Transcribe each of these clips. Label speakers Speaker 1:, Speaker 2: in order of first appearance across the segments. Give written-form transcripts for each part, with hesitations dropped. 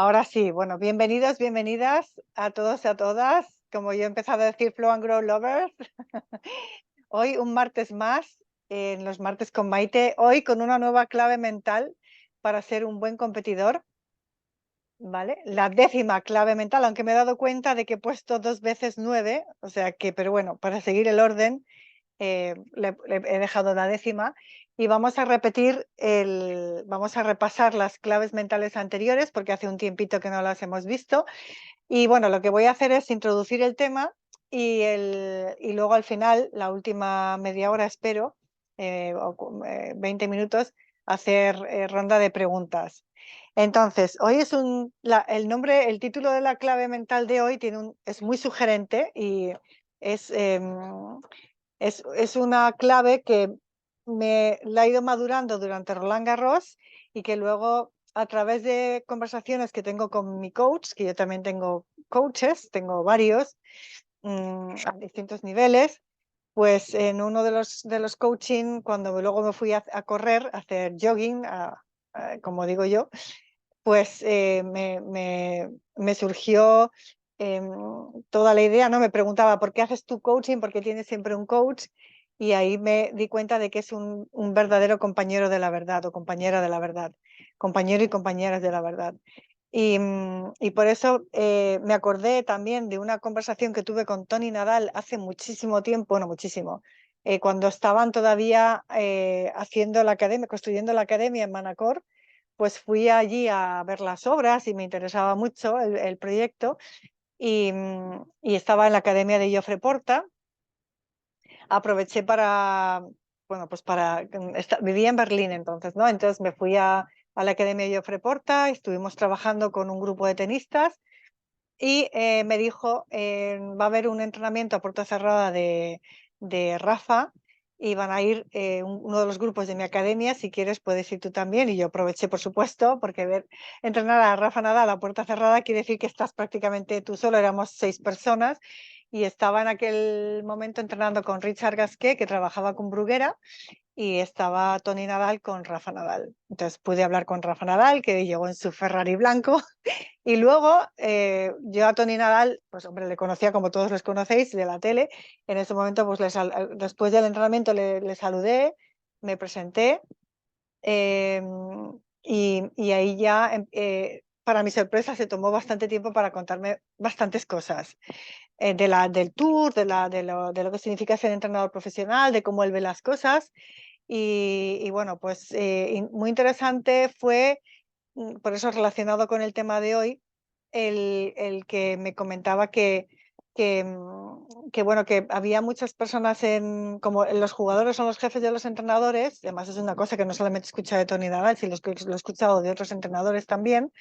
Speaker 1: Ahora sí, bueno, bienvenidos, bienvenidas a todos y a todas. Como yo he empezado a decir, Flow and Grow Lovers. Hoy un martes más, en los martes con Maite, hoy con una nueva clave mental para ser un buen competidor, ¿vale? La 10ª clave mental, aunque me he dado cuenta de que he puesto 2 veces 9, o sea que, pero bueno, para seguir el orden, le he dejado la 10ª y vamos a repetir vamos a repasar las claves mentales anteriores porque hace un tiempito que no las hemos visto. Y bueno, lo que voy a hacer es introducir el tema y luego al final, la última media hora, espero, 20 minutos, hacer ronda de preguntas. Entonces, hoy es el título de la clave mental de hoy es muy sugerente y es, es una clave que la he ido madurando durante Roland Garros y que luego a través de conversaciones que tengo con mi coach, que yo también tengo coaches, tengo varios a distintos niveles, pues en uno de los coaching, cuando luego me fui a correr, a hacer jogging, como digo yo, pues me surgió toda la idea, ¿no? Me preguntaba, ¿por qué haces tu coaching? ¿Por qué tienes siempre un coach? Y ahí me di cuenta de que es un verdadero compañero de la verdad o compañera de la verdad, compañero y compañeras de la verdad. Y por eso me acordé también de una conversación que tuve con Tony Nadal hace muchísimo tiempo, no muchísimo, cuando estaban todavía haciendo la academia, construyendo la academia en Manacor, pues fui allí a ver las obras y me interesaba mucho el proyecto y estaba en la academia de Jofre Porta. Aproveché para, bueno, pues vivía en Berlín entonces, ¿no? Entonces me fui a la academia de Jofre Porta, estuvimos trabajando con un grupo de tenistas y me dijo, va a haber un entrenamiento a puerta cerrada de Rafa y van a ir uno de los grupos de mi academia, si quieres puedes ir tú también. Y yo aproveché, por supuesto, porque entrenar a Rafa Nadal a puerta cerrada quiere decir que estás prácticamente tú solo, éramos 6 personas y estaba en aquel momento entrenando con Richard Gasquet, que trabajaba con Bruguera, y estaba Tony Nadal con Rafa Nadal. Entonces pude hablar con Rafa Nadal, que llegó en su Ferrari blanco, y luego yo a Tony Nadal, pues hombre, le conocía como todos los conocéis de la tele. En ese momento, pues después del entrenamiento le saludé, me presenté eh, y ahí ya, para mi sorpresa, se tomó bastante tiempo para contarme bastantes cosas. Del tour, de lo que significa ser entrenador profesional, de cómo él ve las cosas. Y bueno, pues muy interesante fue, por eso relacionado con el tema de hoy, el que me comentaba bueno, que había muchas personas como los jugadores son los jefes de los entrenadores, además es una cosa que no solamente he escuchado de Tony Nadal, sino lo he escuchado de otros entrenadores también,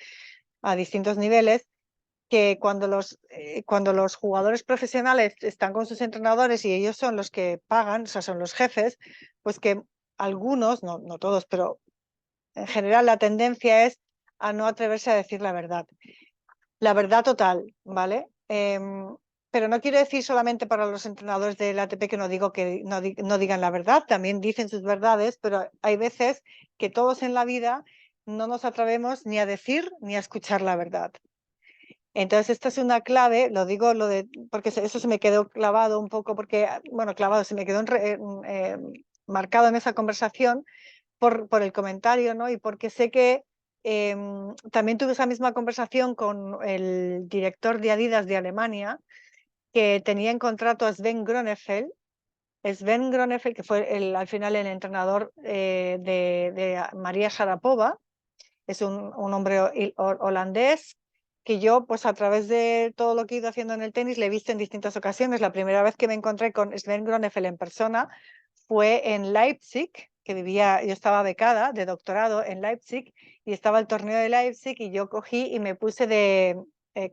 Speaker 1: a distintos niveles, que cuando los jugadores profesionales están con sus entrenadores y ellos son los que pagan, o sea, son los jefes, pues que algunos, no todos, pero en general la tendencia es a no atreverse a decir la verdad total, ¿vale? Pero no quiero decir solamente para los entrenadores del ATP que no digo que no digan la verdad, también dicen sus verdades, pero hay veces que todos en la vida no nos atrevemos ni a decir ni a escuchar la verdad. Entonces, esta es una clave, lo digo porque eso se me quedó clavado un poco, porque, bueno, clavado, se me quedó marcado en esa conversación por el comentario, ¿no? Y porque sé que también tuve esa misma conversación con el director de Adidas de Alemania, que tenía en contrato a Sven Gronefeld. Sven Gronefeld, que fue al final el entrenador de María Sharapova, es un hombre holandés que yo, pues a través de todo lo que he ido haciendo en el tenis, le he visto en distintas ocasiones. La primera vez que me encontré con Sven Gronefeld en persona fue en Leipzig, yo estaba becada de doctorado en Leipzig y estaba el torneo de Leipzig y yo cogí y me puse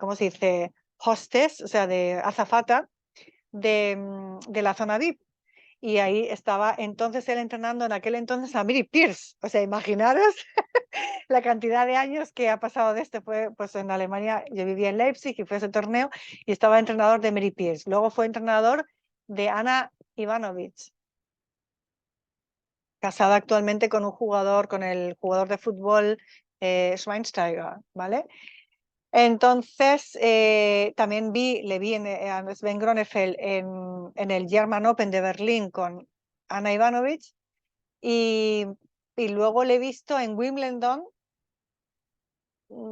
Speaker 1: ¿cómo se dice? Hostess, o sea, de azafata de la zona VIP. Y ahí estaba entonces él entrenando en aquel entonces a Mary Pierce. O sea, imaginaros la cantidad de años que ha pasado de esto. Fue pues en Alemania, yo vivía en Leipzig y fue ese torneo y estaba entrenador de Mary Pierce. Luego fue entrenador de Ana Ivanovic, casada actualmente con el jugador de fútbol Schweinsteiger, ¿vale? Entonces, también le vi a Sven Gronefeld en el German Open de Berlín con Ana Ivanovic y luego le he visto en Wimbledon,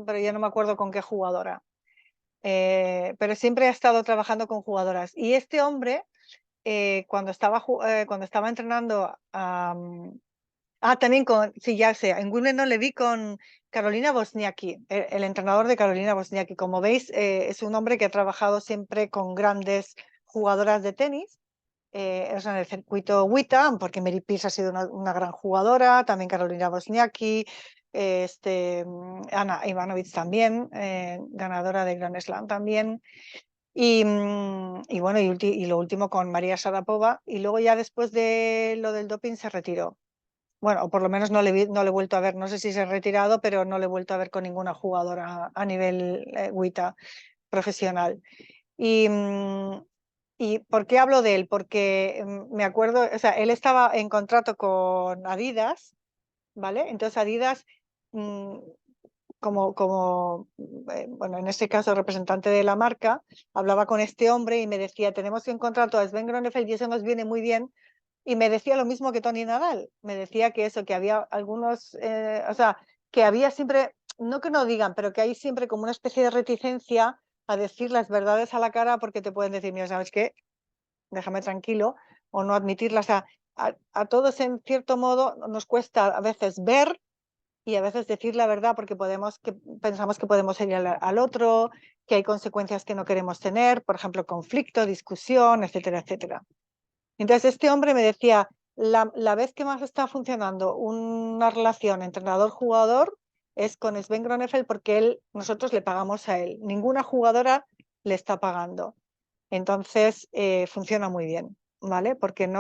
Speaker 1: pero ya no me acuerdo con qué jugadora. Pero siempre he estado trabajando con jugadoras. Y este hombre, cuando estaba entrenando también sí, ya sé, en Wimbledon le vi con Carolina Wozniacki, el entrenador de Carolina Wozniacki. Como veis, es un hombre que ha trabajado siempre con grandes jugadoras de tenis. Es en el circuito WTA, porque Mary Pierce ha sido una gran jugadora, también Carolina Wozniacki, Ana Ivanovic también, ganadora de Grand Slam también. Y bueno, y lo último con María Sharapova, y luego ya después de lo del doping se retiró. Bueno, o por lo menos no le he vuelto a ver, no sé si se ha retirado, pero no le he vuelto a ver con ninguna jugadora a nivel WTA profesional. ¿Y por qué hablo de él? Porque me acuerdo, o sea, él estaba en contrato con Adidas, ¿vale? Entonces Adidas, mm, bueno, en este caso representante de la marca, hablaba con este hombre y me decía, tenemos un contrato a Sven Gronefeld y eso nos viene muy bien. Y me decía lo mismo que Tony Nadal, me decía que eso, que había algunos, o sea, que había siempre, no que no digan, pero que hay siempre como una especie de reticencia a decir las verdades a la cara porque te pueden decir, mira, ¿sabes qué? Déjame tranquilo, o no admitirlas. O sea, a todos en cierto modo nos cuesta a veces ver y a veces decir la verdad porque pensamos que podemos herir al otro, que hay consecuencias que no queremos tener, por ejemplo, conflicto, discusión, etcétera, etcétera. Entonces este hombre me decía, la vez que más está funcionando una relación entrenador-jugador es con Sven Gronefeld porque nosotros le pagamos a él. Ninguna jugadora le está pagando. Entonces funciona muy bien, ¿vale? Porque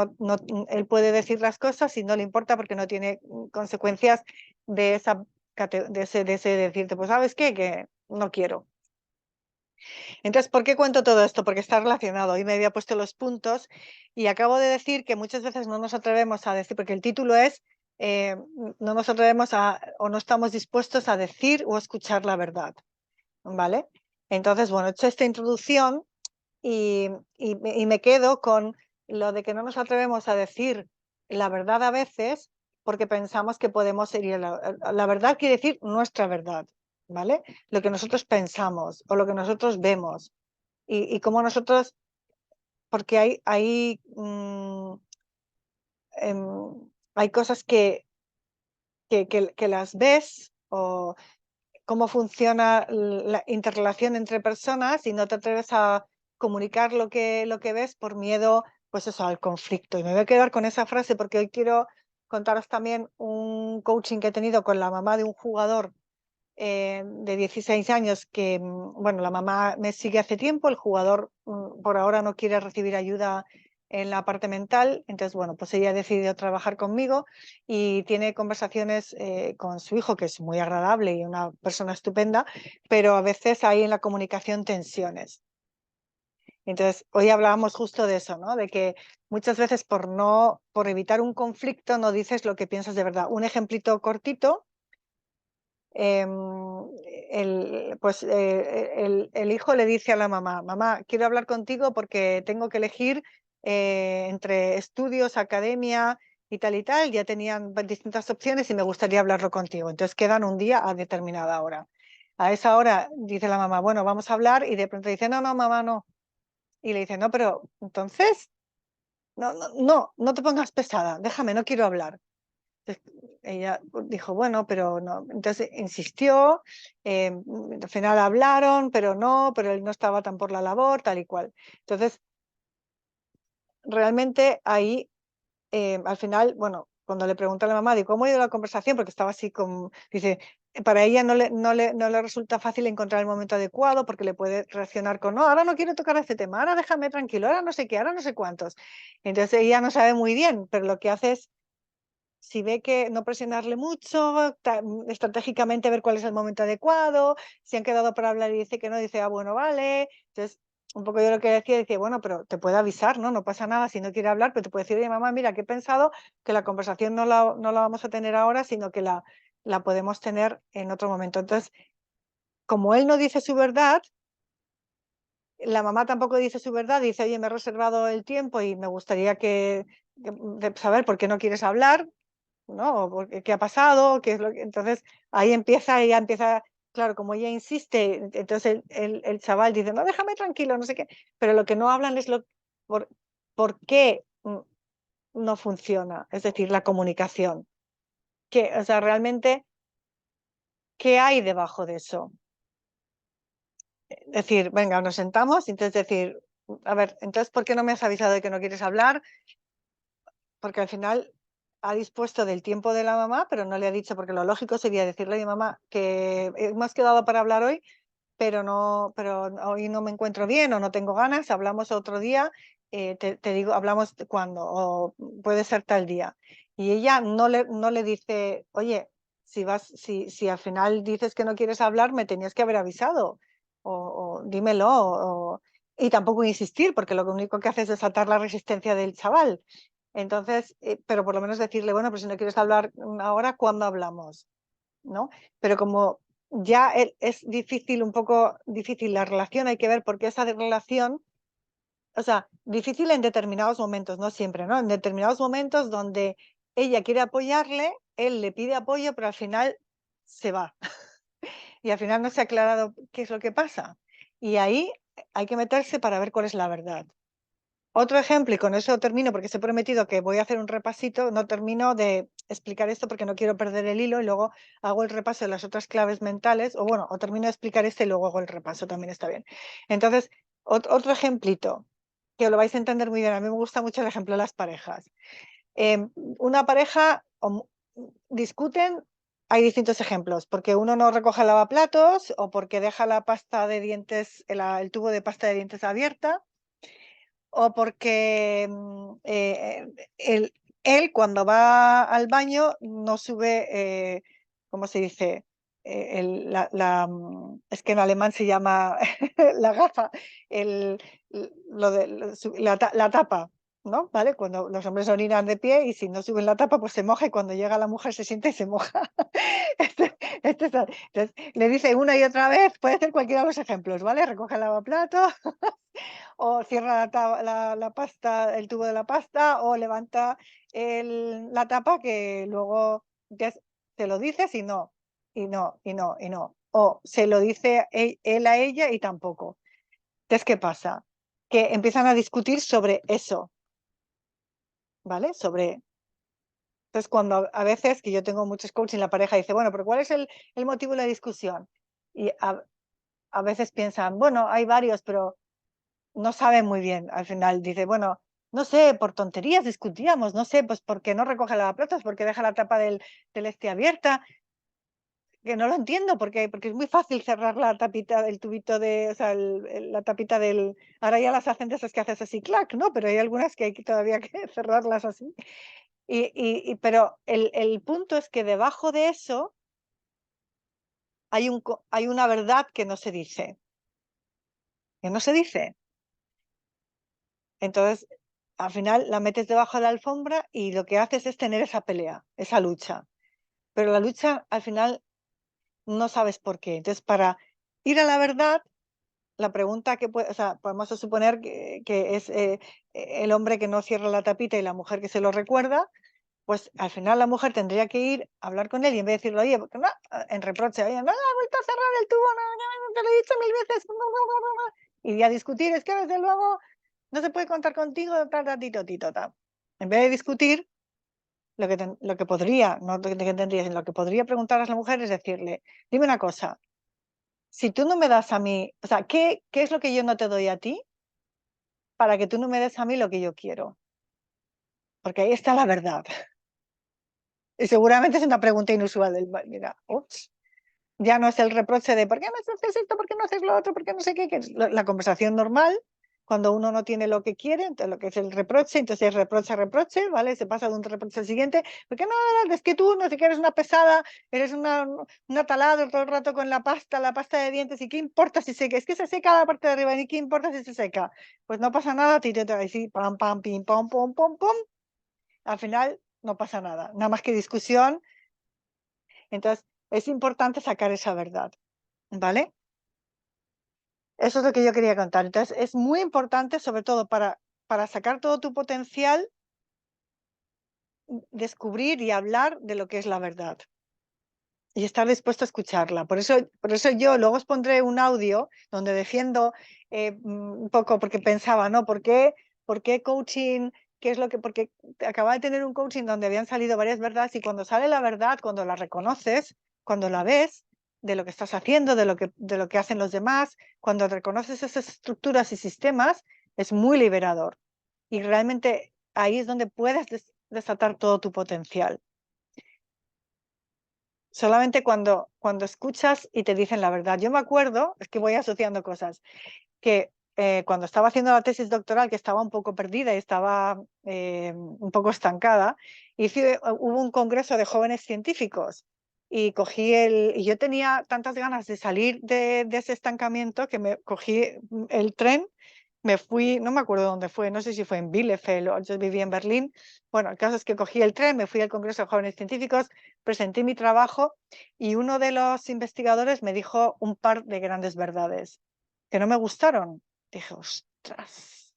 Speaker 1: él puede decir las cosas y no le importa porque no tiene consecuencias de ese decirte, pues ¿sabes qué? Que no quiero. Entonces, ¿por qué cuento todo esto? Porque está relacionado. Hoy me había puesto los puntos y acabo de decir que muchas veces no nos atrevemos a decir, porque el título es no nos atrevemos o no estamos dispuestos a decir o escuchar la verdad, ¿vale? Entonces, bueno, he hecho esta introducción y me quedo con lo de que no nos atrevemos a decir la verdad a veces porque pensamos que podemos herir la verdad quiere decir nuestra verdad, ¿vale? Lo que nosotros pensamos o lo que nosotros vemos y cómo nosotros, porque hay cosas que las ves o cómo funciona la interrelación entre personas y no te atreves a comunicar lo que ves por miedo, pues eso, al conflicto. Y me voy a quedar con esa frase porque hoy quiero contaros también un coaching que he tenido con la mamá de un jugador de 16 años que, bueno, la mamá me sigue hace tiempo, el jugador por ahora no quiere recibir ayuda en la parte mental, entonces, bueno, pues ella ha decidido trabajar conmigo y tiene conversaciones con su hijo, que es muy agradable y una persona estupenda, pero a veces hay en la comunicación tensiones. Entonces, hoy hablábamos justo de eso, ¿no? De que muchas veces por evitar un conflicto no dices lo que piensas de verdad. Un ejemplito cortito. El hijo le dice a la mamá, mamá, quiero hablar contigo porque tengo que elegir entre estudios, academia y tal, ya tenían distintas opciones y me gustaría hablarlo contigo. Entonces quedan un día a determinada hora. A esa hora dice la mamá, bueno, vamos a hablar y de pronto dice, no, no, mamá, no. Y le dice, no, pero entonces, no te pongas pesada, déjame, no quiero hablar. Entonces, ella dijo, bueno, pero no. Entonces insistió, al final hablaron, pero él no estaba tan por la labor, tal y cual. Entonces, realmente ahí, al final, bueno, cuando le pregunta a la mamá de cómo ha ido la conversación, porque estaba así dice, para ella no le resulta fácil encontrar el momento adecuado porque le puede reaccionar con, no, ahora no quiero tocar este tema, ahora déjame tranquilo, ahora no sé qué, ahora no sé cuántos. Entonces ella no sabe muy bien, pero lo que hace es si ve que no presionarle mucho, estratégicamente ver cuál es el momento adecuado, si han quedado para hablar y dice que no, dice, ah, bueno, vale. Entonces, un poco yo lo que decía, dice, bueno, pero te puede avisar, ¿no? No pasa nada si no quiere hablar, pero te puede decir, oye, mamá, mira, que he pensado que la conversación no la vamos a tener ahora, sino que la podemos tener en otro momento. Entonces, como él no dice su verdad, la mamá tampoco dice su verdad, dice, oye, me he reservado el tiempo y me gustaría de saber por qué no quieres hablar, ¿no? O qué ha pasado, qué es lo que... Entonces ahí ella empieza, claro, como ella insiste, entonces el chaval dice, no, déjame tranquilo, no sé qué, pero lo que no hablan es por, por qué no funciona, es decir, la comunicación. O sea, realmente, ¿qué hay debajo de eso? Decir, venga, nos sentamos, y entonces decir, a ver, entonces, ¿por qué no me has avisado de que no quieres hablar? Porque al final ha dispuesto del tiempo de la mamá, pero no le ha dicho, porque lo lógico sería decirle a mi mamá que hemos quedado para hablar hoy, pero hoy no me encuentro bien o no tengo ganas, hablamos otro día, te digo, hablamos cuando, o puede ser tal día. Y ella no le dice, oye, si al final dices que no quieres hablar, me tenías que haber avisado, o dímelo, y tampoco insistir, porque lo único que hace es desatar la resistencia del chaval. Entonces, pero por lo menos decirle, bueno, pues si no quieres hablar ahora, ¿cuándo hablamos? ¿No? Pero como ya es difícil, un poco difícil la relación, hay que ver por qué esa relación, o sea, difícil en determinados momentos, no siempre, ¿no? En determinados momentos donde ella quiere apoyarle, él le pide apoyo, pero al final se va. Y al final no se ha aclarado qué es lo que pasa. Y ahí hay que meterse para ver cuál es la verdad. Otro ejemplo, y con eso termino, porque os he prometido que voy a hacer un repasito, no termino de explicar esto porque no quiero perder el hilo y luego hago el repaso de las otras claves mentales, o bueno, o termino de explicar este y luego hago el repaso, también está bien. Entonces, otro ejemplito, que lo vais a entender muy bien, a mí me gusta mucho el ejemplo de las parejas. Una pareja discuten, hay distintos ejemplos, porque uno no recoge lavaplatos o porque deja la pasta de dientes, el tubo de pasta de dientes abierta, o porque él cuando va al baño no sube, ¿cómo se dice? Es que en alemán se llama la gafa, el, la tapa, ¿no? ¿Vale? Cuando los hombres orinan de pie y si no suben la tapa, pues se moja y cuando llega la mujer se siente y se moja. Entonces, le dice una y otra vez, puede ser cualquiera de los ejemplos, ¿vale? Recoge el lavaplatos, o cierra la pasta, el tubo de la pasta, o levanta la tapa que luego te lo dices y no, y no, y no, y no. O se lo dice él a ella y tampoco. Entonces, ¿qué pasa? Que empiezan a discutir sobre eso, ¿vale? Entonces, cuando a veces, que yo tengo muchos coaching, la pareja dice, bueno, pero ¿cuál es el motivo de la discusión? Y a veces piensan, bueno, hay varios, pero no sabe muy bien. Al final dice, bueno, no sé, por tonterías discutíamos, no sé, pues porque no recoge lavaplatos, porque deja la tapa del este abierta, que no lo entiendo, porque es muy fácil cerrar la tapita del tubito o sea, la tapita ahora ya las hacen de esas que haces así, clac, ¿no? Pero hay algunas que hay que todavía que cerrarlas así. Pero el punto es que debajo de eso hay una verdad que no se dice, que no se dice. Entonces, al final la metes debajo de la alfombra y lo que haces es tener esa pelea, esa lucha. Pero la lucha al final no sabes por qué. Entonces, para ir a la verdad, la pregunta o sea, podemos suponer que es el hombre que no cierra la tapita y la mujer que se lo recuerda, pues al final la mujer tendría que ir a hablar con él y en vez de decirle, oye, ¿por qué no? En reproche, oye, no, he vuelto a cerrar el tubo, no, no, te lo he dicho 1000 veces, no, no, no, no, no. Y a discutir, es que desde luego no se puede contar contigo, ta, ta, tito, tito, ta. En vez de discutir, lo que podría, no lo que tendría, sino lo que podría preguntar a la mujer es decirle, dime una cosa, si tú no me das a mí, o sea, ¿qué es lo que yo no te doy a ti para que tú no me des a mí lo que yo quiero? Porque ahí está la verdad. Y seguramente es una pregunta inusual mira, ups, ya no es el reproche de ¿por qué no haces esto? ¿Por qué no haces lo otro? ¿Por qué no sé qué? Que es la conversación normal, cuando uno no tiene lo que quiere, entonces lo que es el reproche, entonces es reproche, reproche, ¿vale? Se pasa de un reproche al siguiente, ¿por qué no? Es que tú no sé qué eres una pesada, eres una talada todo el rato con la pasta de dientes, ¿y qué importa si seca? Es que se seca la parte de arriba, ¿y qué importa si se seca? Pues no pasa nada, sí, pam, pam, pim, pam, pum, pum, pum, al final no pasa nada, nada más que discusión. Entonces, es importante sacar esa verdad. ¿vale? Eso es lo que yo quería contar. Entonces, es muy importante, sobre todo para sacar todo tu potencial, descubrir y hablar de lo que es la verdad y estar dispuesto a escucharla. Por eso yo luego os pondré un audio donde defiendo un poco, porque pensaba, ¿no? ¿Por qué coaching? ¿Qué es lo que? Porque acababa de tener un coaching donde habían salido varias verdades y cuando sale la verdad, cuando la reconoces, cuando la ves de lo que estás haciendo, de lo que hacen los demás, cuando reconoces esas estructuras y sistemas, es muy liberador. Y realmente ahí es donde puedes desatar todo tu potencial. Solamente cuando escuchas y te dicen la verdad. Yo me acuerdo, es que voy asociando cosas, que cuando estaba haciendo la tesis doctoral, que estaba un poco perdida y estaba un poco estancada, hubo un congreso de jóvenes científicos y yo tenía tantas ganas de salir de ese estancamiento que me cogí el tren, me fui, no me acuerdo dónde fue, no sé si fue en Bielefeld o yo vivía en Berlín. Bueno, el caso es que cogí el tren, me fui al congreso de jóvenes científicos, presenté mi trabajo y uno de los investigadores me dijo un par de grandes verdades que no me gustaron. Dije, ostras,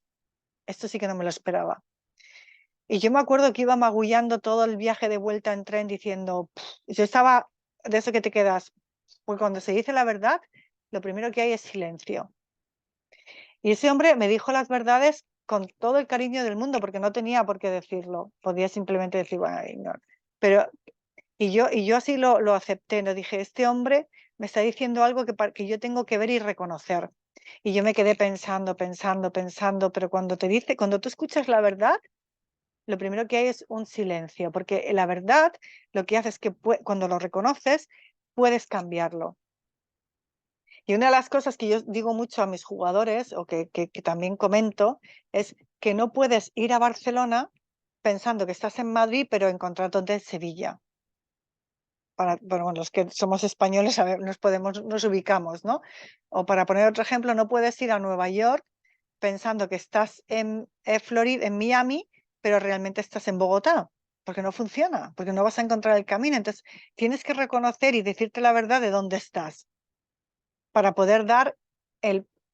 Speaker 1: esto sí que no me lo esperaba. Y yo me acuerdo que iba magullando todo el viaje de vuelta en tren diciendo, "Pff", yo estaba de eso que te quedas, pues cuando se dice la verdad, lo primero que hay es silencio. Y ese hombre me dijo las verdades con todo el cariño del mundo, porque no tenía por qué decirlo. Podía simplemente decir, bueno, ignora. Pero, y yo así lo acepté, no dije, este hombre me está diciendo algo que yo tengo que ver y reconocer. Y yo me quedé pensando, pensando, pensando, pero cuando tú escuchas la verdad, lo primero que hay es un silencio, porque la verdad lo que hace es que cuando lo reconoces, puedes cambiarlo. Y una de las cosas que yo digo mucho a mis jugadores, o que también comento, es que no puedes ir a Barcelona pensando que estás en Madrid, pero encontrándote en Sevilla. Bueno, los que somos españoles nos ubicamos, ¿no? O para poner otro ejemplo, no puedes ir a Nueva York pensando que estás en Florida, en Miami, pero realmente estás en Bogotá, porque no funciona, porque no vas a encontrar el camino. Entonces, tienes que reconocer y decirte la verdad de dónde estás para poder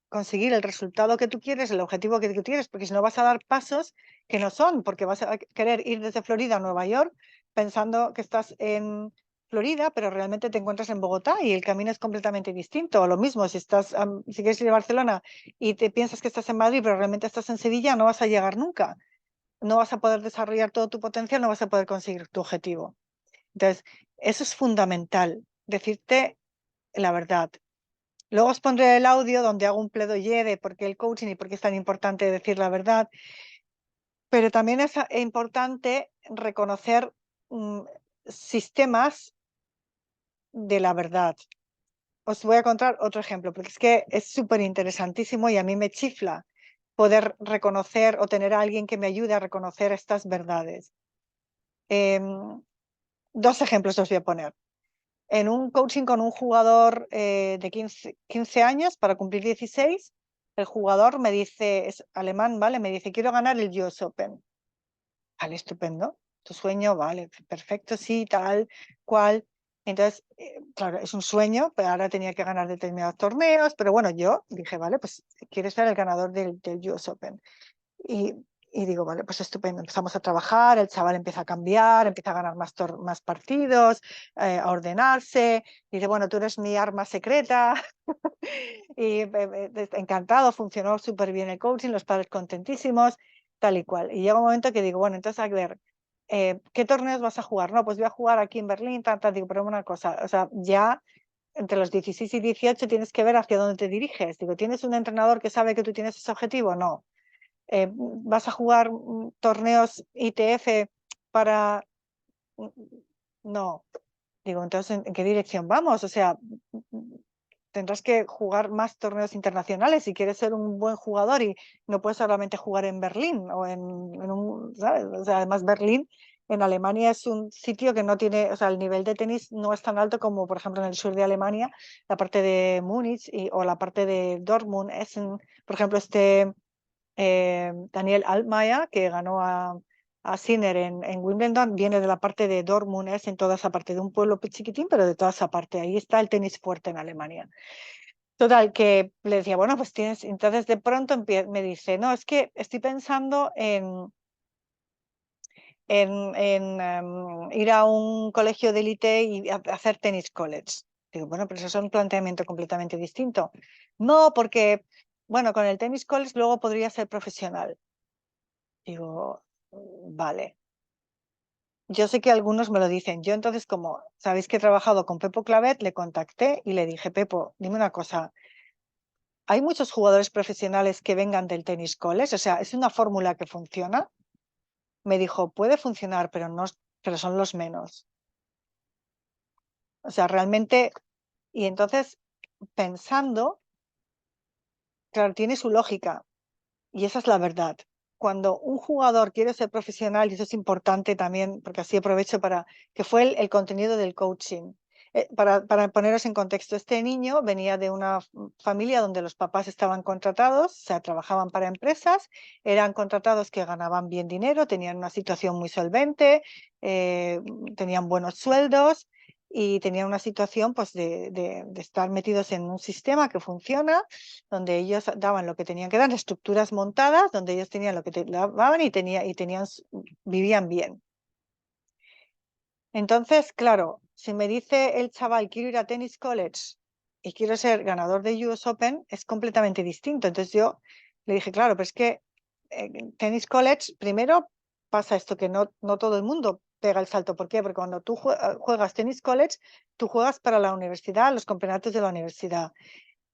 Speaker 1: conseguir el resultado que tú quieres, el objetivo que tú quieres, porque si no vas a dar pasos que no son, porque vas a querer ir desde Florida a Nueva York pensando que estás en Florida, pero realmente te encuentras en Bogotá y el camino es completamente distinto. O lo mismo, si quieres ir a Barcelona y te piensas que estás en Madrid, pero realmente estás en Sevilla, no vas a llegar nunca. No vas a poder desarrollar todo tu potencial, no vas a poder conseguir tu objetivo. Entonces, eso es fundamental, decirte la verdad. Luego os pondré el audio donde hago un plaidoyer de por qué el coaching y por qué es tan importante decir la verdad, pero también es importante reconocer sistemas de la verdad. Os voy a contar otro ejemplo, porque es que es súper interesantísimo y a mí me chifla poder reconocer o tener a alguien que me ayude a reconocer estas verdades. Dos ejemplos os voy a poner. En un coaching con un jugador de 15 años para cumplir 16, el jugador me dice, es alemán, ¿vale? Me dice, quiero ganar el US Open. Vale, estupendo. Tu sueño, vale, perfecto, sí, tal, cual. Entonces, claro, es un sueño, pero ahora tenía que ganar determinados torneos, pero bueno, yo dije, vale, pues quieres ser el ganador del US Open. Y, y digo, vale, pues estupendo, empezamos a trabajar, el chaval empieza a cambiar, empieza a ganar más partidos, a ordenarse, y dice, bueno, tú eres mi arma secreta, y encantado, funcionó súper bien el coaching, los padres contentísimos, tal y cual. Y llega un momento que digo, bueno, entonces a ver, ¿qué torneos vas a jugar? No, pues voy a jugar aquí en Berlín, digo, pero una cosa, o sea, ya entre los 16 y 18 tienes que ver hacia dónde te diriges. Digo, ¿tienes un entrenador que sabe que tú tienes ese objetivo? No. ¿Vas a jugar torneos ITF para...? No. Digo, entonces, ¿en qué dirección vamos? O sea, tendrás que jugar más torneos internacionales si quieres ser un buen jugador y no puedes solamente jugar en Berlín o en un, ¿sabes? O sea, además Berlín en Alemania es un sitio que no tiene, o sea, el nivel de tenis no es tan alto como, por ejemplo, en el sur de Alemania, la parte de Múnich o la parte de Dortmund, Essen, por ejemplo, Daniel Altmaier, que ganó a Sinner en Wimbledon, viene de la parte de Dortmund, es en toda esa parte, de un pueblo chiquitín, pero de toda esa parte. Ahí está el tenis fuerte en Alemania. Total, que le decía, bueno, pues tienes, entonces de pronto me dice, no, es que estoy pensando en ir a un colegio de élite y hacer tenis college. Digo, bueno, pero eso es un planteamiento completamente distinto. No, porque, bueno, con el tenis college luego podría ser profesional. Digo, vale. Yo sé que algunos me lo dicen. Yo entonces, como sabéis que he trabajado con Pepo Clavet, le contacté y le dije, Pepo, dime una cosa, ¿hay muchos jugadores profesionales que vengan del tenis college? O sea, ¿es una fórmula que funciona? Me dijo, puede funcionar, pero no, pero son los menos. O sea, realmente, y entonces pensando, claro, tiene su lógica, y esa es la verdad. Cuando un jugador quiere ser profesional, y eso es importante también, porque así aprovecho para que fue el contenido del coaching. Para poneros en contexto, este niño venía de una familia donde los papás estaban contratados, o sea, trabajaban para empresas, eran contratados que ganaban bien dinero, tenían una situación muy solvente, eh, tenían buenos sueldos y tenían una situación pues, de estar metidos en un sistema que funciona, donde ellos daban lo que tenían que dar, estructuras montadas, donde ellos tenían lo que daban y tenían, vivían bien. Entonces, claro, si me dice el chaval, quiero ir a Tennis College y quiero ser ganador de US Open, es completamente distinto. Entonces yo le dije, claro, pero es que en Tennis College, primero pasa esto, que no todo el mundo pega el salto. ¿Por qué? Porque cuando tú juegas Tennis College, tú juegas para la universidad, los campeonatos de la universidad.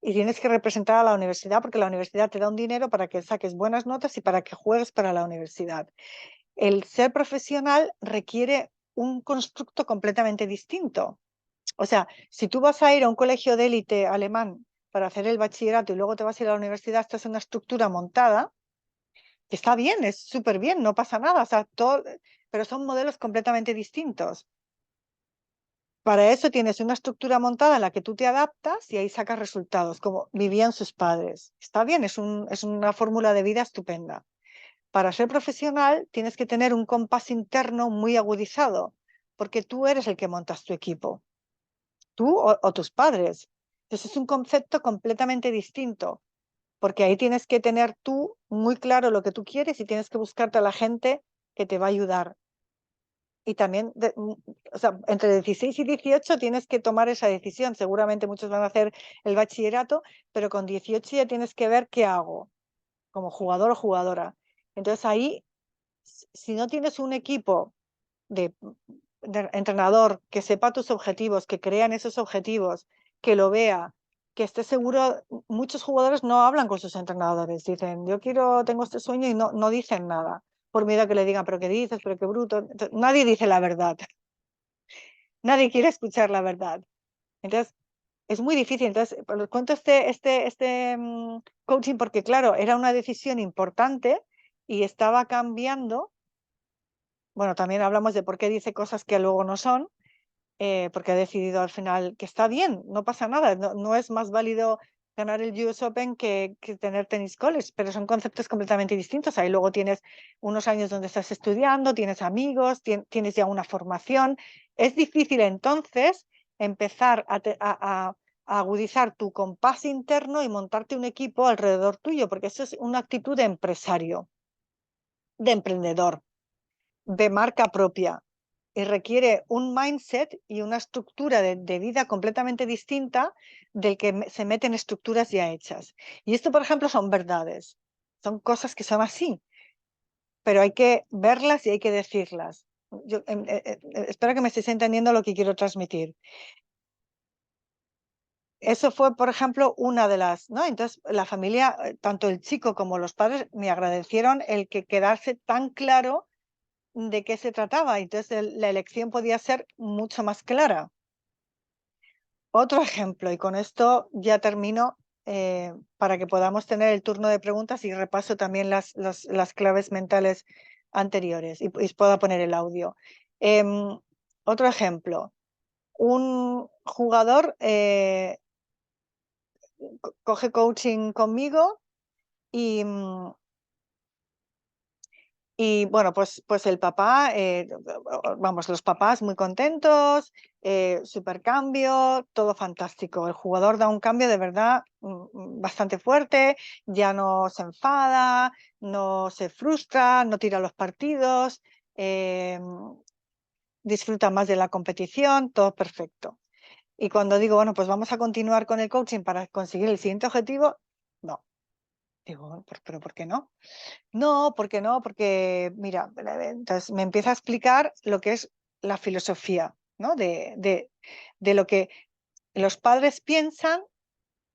Speaker 1: Y tienes que representar a la universidad porque la universidad te da un dinero para que saques buenas notas y para que juegues para la universidad. El ser profesional requiere un constructo completamente distinto. O sea, si tú vas a ir a un colegio de élite alemán para hacer el bachillerato y luego te vas a ir a la universidad, estás en una estructura montada, que está bien, es súper bien, no pasa nada, o sea, todo, pero son modelos completamente distintos. Para eso tienes una estructura montada en la que tú te adaptas y ahí sacas resultados, como vivían sus padres. Está bien, es una fórmula de vida estupenda. Para ser profesional tienes que tener un compás interno muy agudizado, porque tú eres el que montas tu equipo, tú o tus padres. Entonces es un concepto completamente distinto, porque ahí tienes que tener tú muy claro lo que tú quieres y tienes que buscarte a la gente que te va a ayudar. Y también, o sea, entre 16 y 18 tienes que tomar esa decisión. Seguramente muchos van a hacer el bachillerato, pero con 18 ya tienes que ver qué hago como jugador o jugadora. Entonces ahí, si no tienes un equipo de entrenador que sepa tus objetivos, que crean esos objetivos, que lo vea, que esté seguro, muchos jugadores no hablan con sus entrenadores, dicen, yo quiero, tengo este sueño y no dicen nada, por miedo a que le digan, pero qué dices, pero qué bruto. Entonces, nadie dice la verdad, nadie quiere escuchar la verdad. Entonces, es muy difícil. Entonces, pues, les cuento coaching porque, claro, era una decisión importante y estaba cambiando. Bueno, también hablamos de por qué dice cosas que luego no son, porque ha decidido al final que está bien, no pasa nada, no es más válido ganar el US Open que tener tenis college, pero son conceptos completamente distintos. Ahí luego tienes unos años donde estás estudiando, tienes amigos, tienes ya una formación. Es difícil entonces empezar a agudizar tu compás interno y montarte un equipo alrededor tuyo, porque eso es una actitud de empresario, de emprendedor, de marca propia y requiere un mindset y una estructura de vida completamente distinta del que se meten estructuras ya hechas. Y esto, por ejemplo, son verdades, son cosas que son así, pero hay que verlas y hay que decirlas. Yo, espero que me estéis entendiendo lo que quiero transmitir. Eso fue, por ejemplo, una de las, ¿no? Entonces, la familia, tanto el chico como los padres, me agradecieron el que quedase tan claro de qué se trataba. Entonces, la elección podía ser mucho más clara. Otro ejemplo, y con esto ya termino, para que podamos tener el turno de preguntas y repaso también las claves mentales anteriores y pueda poner el audio. Otro ejemplo, un jugador coge coaching conmigo y Y bueno, pues el papá, vamos, los papás muy contentos, super cambio, todo fantástico. El jugador da un cambio de verdad bastante fuerte, ya no se enfada, no se frustra, no tira los partidos, eh, disfruta más de la competición, todo perfecto. Y cuando digo, bueno, pues vamos a continuar con el coaching para conseguir el siguiente objetivo, no. Digo, "Bueno, pero ¿por qué no? No, porque no, porque mira, entonces me empieza a explicar lo que es la filosofía, ¿no? De lo que los padres piensan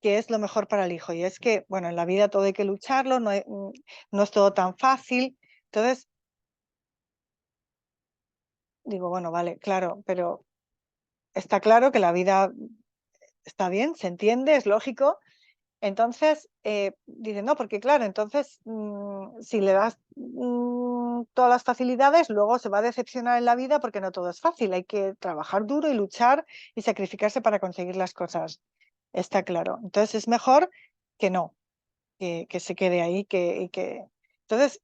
Speaker 1: que es lo mejor para el hijo. Y es que, bueno, en la vida todo hay que lucharlo, no es todo tan fácil. Entonces, digo, bueno, vale, claro, pero está claro que la vida está bien, se entiende, es lógico. Entonces, dice, no, porque claro, entonces si le das todas las facilidades, luego se va a decepcionar en la vida porque no todo es fácil. Hay que trabajar duro y luchar y sacrificarse para conseguir las cosas. Está claro. Entonces es mejor que no, que se quede ahí. Entonces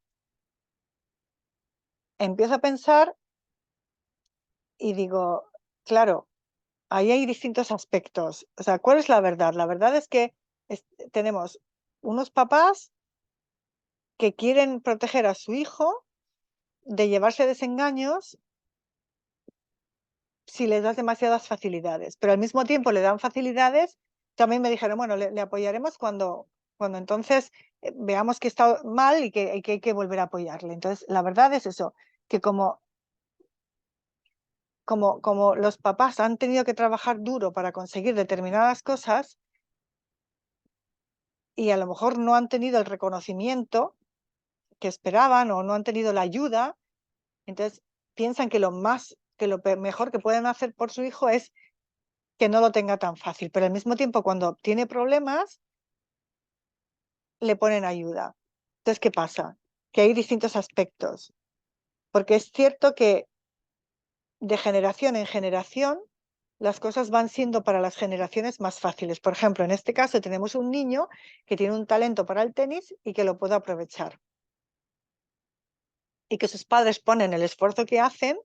Speaker 1: empiezo a pensar y digo, claro, ahí hay distintos aspectos. O sea, ¿cuál es la verdad? La verdad es que tenemos unos papás que quieren proteger a su hijo de llevarse desengaños si les das demasiadas facilidades, pero al mismo tiempo le dan facilidades. También me dijeron, bueno, le apoyaremos cuando entonces veamos que está mal y que hay que volver a apoyarle. Entonces, la verdad es eso, que como los papás han tenido que trabajar duro para conseguir determinadas cosas y a lo mejor no han tenido el reconocimiento que esperaban o no han tenido la ayuda, entonces piensan que mejor que pueden hacer por su hijo es que no lo tenga tan fácil, pero al mismo tiempo cuando tiene problemas le ponen ayuda. Entonces, ¿qué pasa? Que hay distintos aspectos, porque es cierto que de generación en generación las cosas van siendo para las generaciones más fáciles. Por ejemplo, en este caso tenemos un niño que tiene un talento para el tenis y que lo puede aprovechar. Y que sus padres ponen el esfuerzo que hacen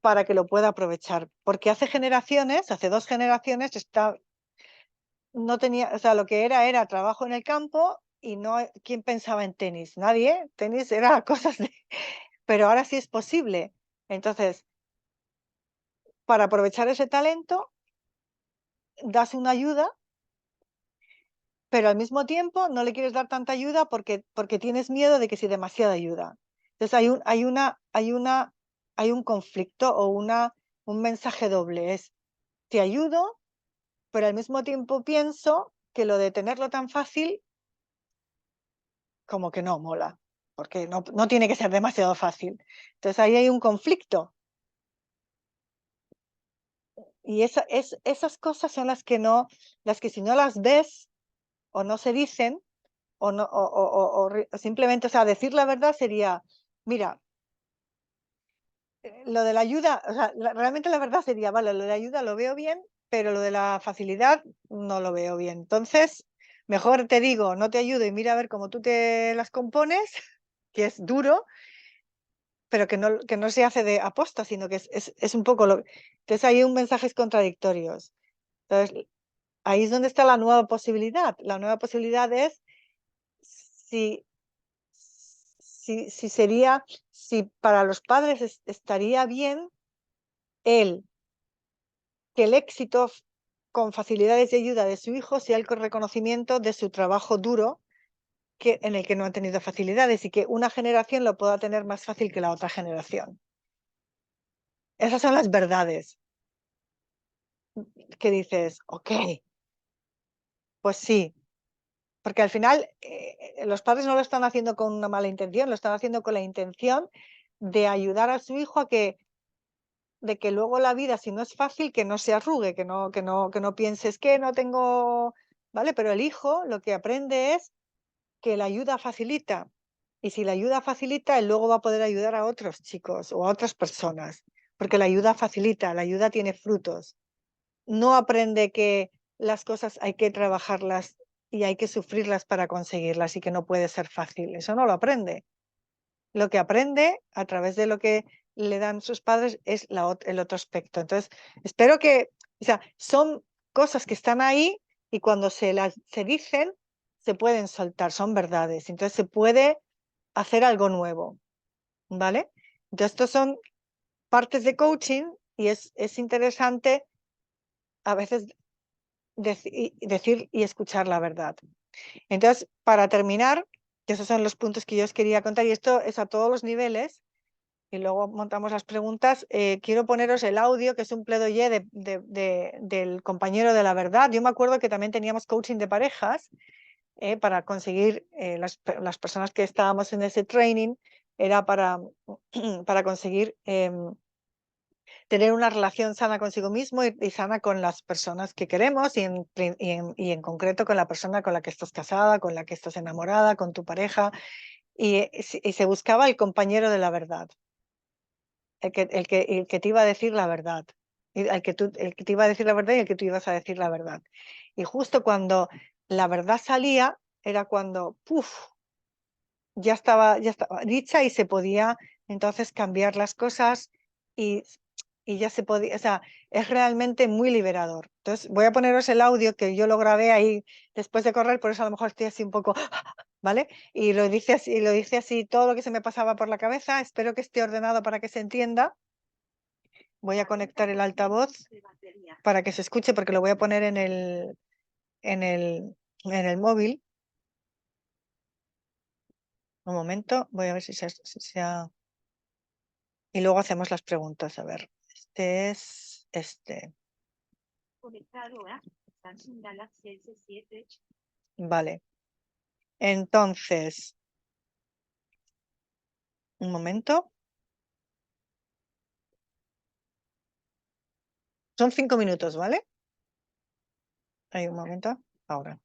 Speaker 1: para que lo pueda aprovechar. Porque hace 2 generaciones, no tenía, o sea, lo que era trabajo en el campo y no, ¿quién pensaba en tenis? Nadie, tenis era cosas pero ahora sí es posible. Entonces, para aprovechar ese talento, das una ayuda, pero al mismo tiempo no le quieres dar tanta ayuda porque tienes miedo de que si demasiada ayuda. Entonces hay un conflicto o un mensaje doble. Es, te ayudo, pero al mismo tiempo pienso que lo de tenerlo tan fácil como que no mola, porque no tiene que ser demasiado fácil. Entonces ahí hay un conflicto y esas cosas son las que si no las ves o no se dicen o, no, o simplemente, o sea, decir la verdad sería, mira, lo de la ayuda, o sea, realmente la verdad sería, vale, lo de la ayuda lo veo bien, pero lo de la facilidad no lo veo bien. Entonces, mejor te digo, no te ayudo y mira a ver cómo tú te las compones, que es duro, pero que no se hace de aposta, sino que es un poco lo. Entonces hay un mensajes contradictorios. Entonces, ahí es donde está la nueva posibilidad. La nueva posibilidad es si, si para los padres estaría bien el que el éxito con facilidades y ayuda de su hijo sea el reconocimiento de su trabajo duro en el que no han tenido facilidades y que una generación lo pueda tener más fácil que la otra generación. Esas son las verdades que dices, ok, pues sí, porque al final los padres no lo están haciendo con una mala intención, lo están haciendo con la intención de ayudar a su hijo de que luego la vida, si no es fácil, que no se arrugue, que no pienses que no tengo, ¿vale? Pero el hijo lo que aprende es que la ayuda facilita. Y si la ayuda facilita, él luego va a poder ayudar a otros chicos o a otras personas, porque la ayuda facilita, la ayuda tiene frutos. No aprende que las cosas hay que trabajarlas y hay que sufrirlas para conseguirlas y que no puede ser fácil. Eso no lo aprende. lo que aprende a través de lo que le dan sus padres es el otro aspecto. Entonces, espero que, o sea, son cosas que están ahí y cuando se dicen, se pueden soltar, son verdades. Entonces se puede hacer algo nuevo, ¿vale? Entonces, estos son partes de coaching y es interesante a veces decir y escuchar la verdad. Entonces, para terminar, que esos son los puntos que yo os quería contar, y esto es a todos los niveles, y luego montamos las preguntas, quiero poneros el audio, que es un plaidoyer del compañero de la verdad. Yo me acuerdo que también teníamos coaching de parejas para conseguir, las personas que estábamos en ese training, era para conseguir tener una relación sana consigo mismo y sana con las personas que queremos y en concreto con la persona con la que estás casada, con la que estás enamorada, con tu pareja. Y se buscaba el compañero de la verdad, el que te iba a decir la verdad, el que te iba a decir la verdad y el que tú ibas a decir la verdad. Y justo cuando la verdad salía, era cuando, ¡puf!, ya estaba dicha y se podía entonces cambiar las cosas y, ya se podía, o sea, es realmente muy liberador. Entonces voy a poneros el audio que yo lo grabé ahí después de correr, por eso a lo mejor estoy así un poco, ¿vale? Y lo dice así todo lo que se me pasaba por la cabeza. Espero que esté ordenado para que se entienda. Voy a conectar el altavoz para que se escuche porque lo voy a poner en el móvil. Un momento, voy a ver si se ha... Y luego hacemos las preguntas. A ver, este es este. Vale. Entonces, un momento. Son 5 minutos, ¿vale? Hay un momento. Ahora.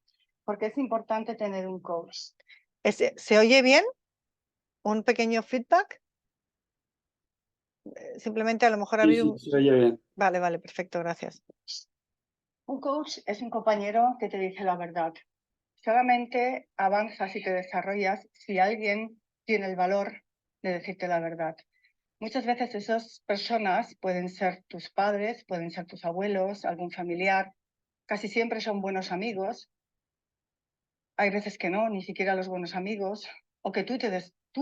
Speaker 1: Porque es importante tener un coach. ¿Se oye bien? ¿Un pequeño feedback? Simplemente a lo mejor ha habido un...
Speaker 2: se oye bien.
Speaker 1: Vale, perfecto, gracias. Un coach es un compañero que te dice la verdad. Solamente avanzas y te desarrollas si alguien tiene el valor de decirte la verdad. Muchas veces esas personas pueden ser tus padres, pueden ser tus abuelos, algún familiar. Casi siempre son buenos amigos. Hay veces que no, ni siquiera los buenos amigos. O que tú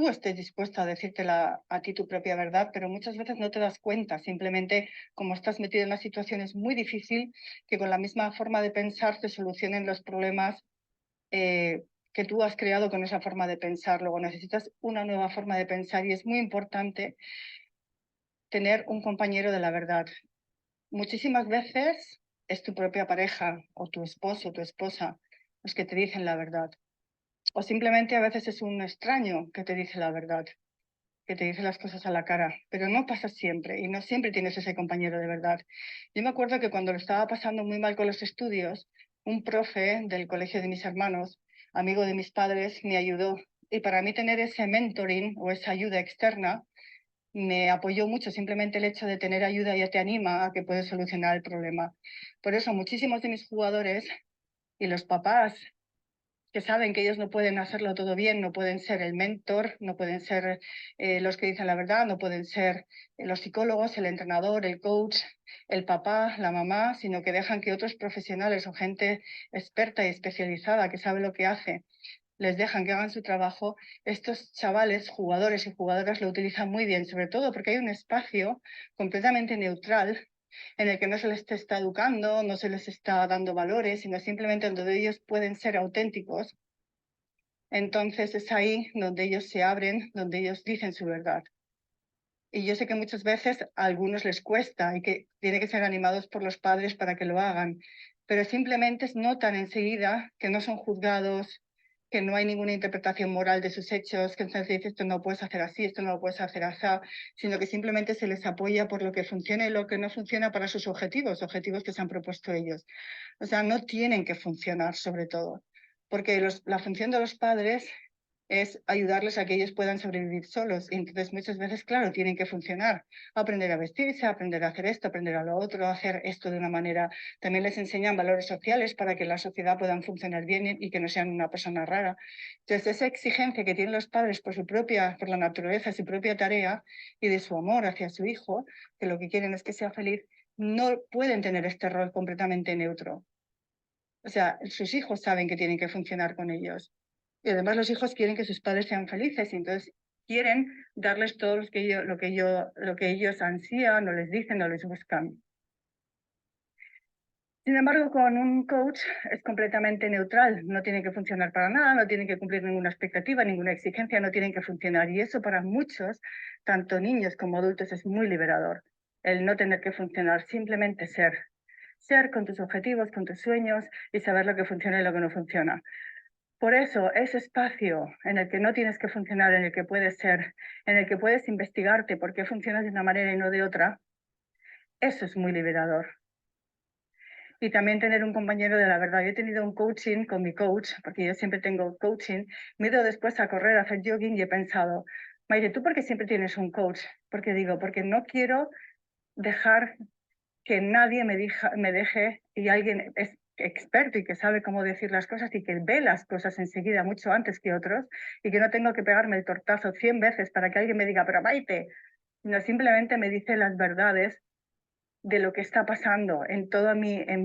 Speaker 1: estés dispuesta a decirte a ti tu propia verdad, pero muchas veces no te das cuenta. Simplemente, como estás metido en una situación, es muy difícil que con la misma forma de pensar se solucionen los problemas que tú has creado con esa forma de pensar. Luego necesitas una nueva forma de pensar y es muy importante tener un compañero de la verdad. Muchísimas veces es tu propia pareja o tu esposo o tu esposa los que te dicen la verdad. O simplemente a veces es un extraño que te dice la verdad, que te dice las cosas a la cara, pero no pasa siempre y no siempre tienes ese compañero de verdad. Yo me acuerdo que cuando lo estaba pasando muy mal con los estudios, un profe del colegio de mis hermanos, amigo de mis padres, me ayudó. Y para mí tener ese mentoring o esa ayuda externa me apoyó mucho. Simplemente el hecho de tener ayuda ya te anima a que puedes solucionar el problema. Por eso muchísimos de mis jugadores y los papás que saben que ellos no pueden hacerlo todo bien, no pueden ser el mentor, no pueden ser los que dicen la verdad, no pueden ser los psicólogos, el entrenador, el coach, el papá, la mamá, sino que dejan que otros profesionales o gente experta y especializada que sabe lo que hace, les dejan que hagan su trabajo. Estos chavales, jugadores y jugadoras, lo utilizan muy bien, sobre todo porque hay un espacio completamente neutral en el que no se les está educando, no se les está dando valores, sino simplemente donde ellos pueden ser auténticos. Entonces es ahí donde ellos se abren, donde ellos dicen su verdad. Y yo sé que muchas veces a algunos les cuesta y que tienen que ser animados por los padres para que lo hagan, pero simplemente notan enseguida que no son juzgados, que no hay ninguna interpretación moral de sus hechos, que entonces dice esto no lo puedes hacer así, esto no lo puedes hacer así, sino que simplemente se les apoya por lo que funciona y lo que no funciona para sus objetivos que se han propuesto ellos. O sea, no tienen que funcionar sobre todo, porque la función de los padres
Speaker 2: es ayudarles a que ellos puedan sobrevivir solos. Y entonces muchas veces, claro, tienen que funcionar, aprender a vestirse, aprender a hacer esto, aprender a lo otro, hacer esto de una manera. También les enseñan valores sociales para que la sociedad puedan funcionar bien y que no sean una persona rara. Entonces, esa exigencia que tienen los padres por la naturaleza, su propia tarea y de su amor hacia su hijo, que lo que quieren es que sea feliz, no pueden tener este rol completamente neutro. O sea, sus hijos saben que tienen que funcionar con ellos. Y además los hijos quieren que sus padres sean felices y entonces quieren darles todo lo que ellos ansían o les dicen o les buscan. Sin embargo, con un coach es completamente neutral, no tiene que funcionar para nada, no tiene que cumplir ninguna expectativa, ninguna exigencia, no tienen que funcionar. Y eso para muchos, tanto niños como adultos, es muy liberador. El no tener que funcionar, simplemente ser. Ser con tus objetivos, con tus sueños y saber lo que funciona y lo que no funciona. Por eso, ese espacio en el que no tienes que funcionar, en el que puedes ser, en el que puedes investigarte por qué funcionas de una manera y no de otra, eso es muy liberador. Y también tener un compañero de la verdad. Yo he tenido un coaching con mi coach, porque yo siempre tengo coaching. Me he ido después a correr, a hacer jogging y he pensado, Maite, ¿tú por qué siempre tienes un coach? Porque digo, porque no quiero dejar que nadie me deje y alguien es experto y que sabe cómo decir las cosas y que ve las cosas enseguida mucho antes que otros y que no tengo que pegarme el tortazo 100 veces para que alguien me diga, pero Maite, no, simplemente me dice las verdades de lo que está pasando en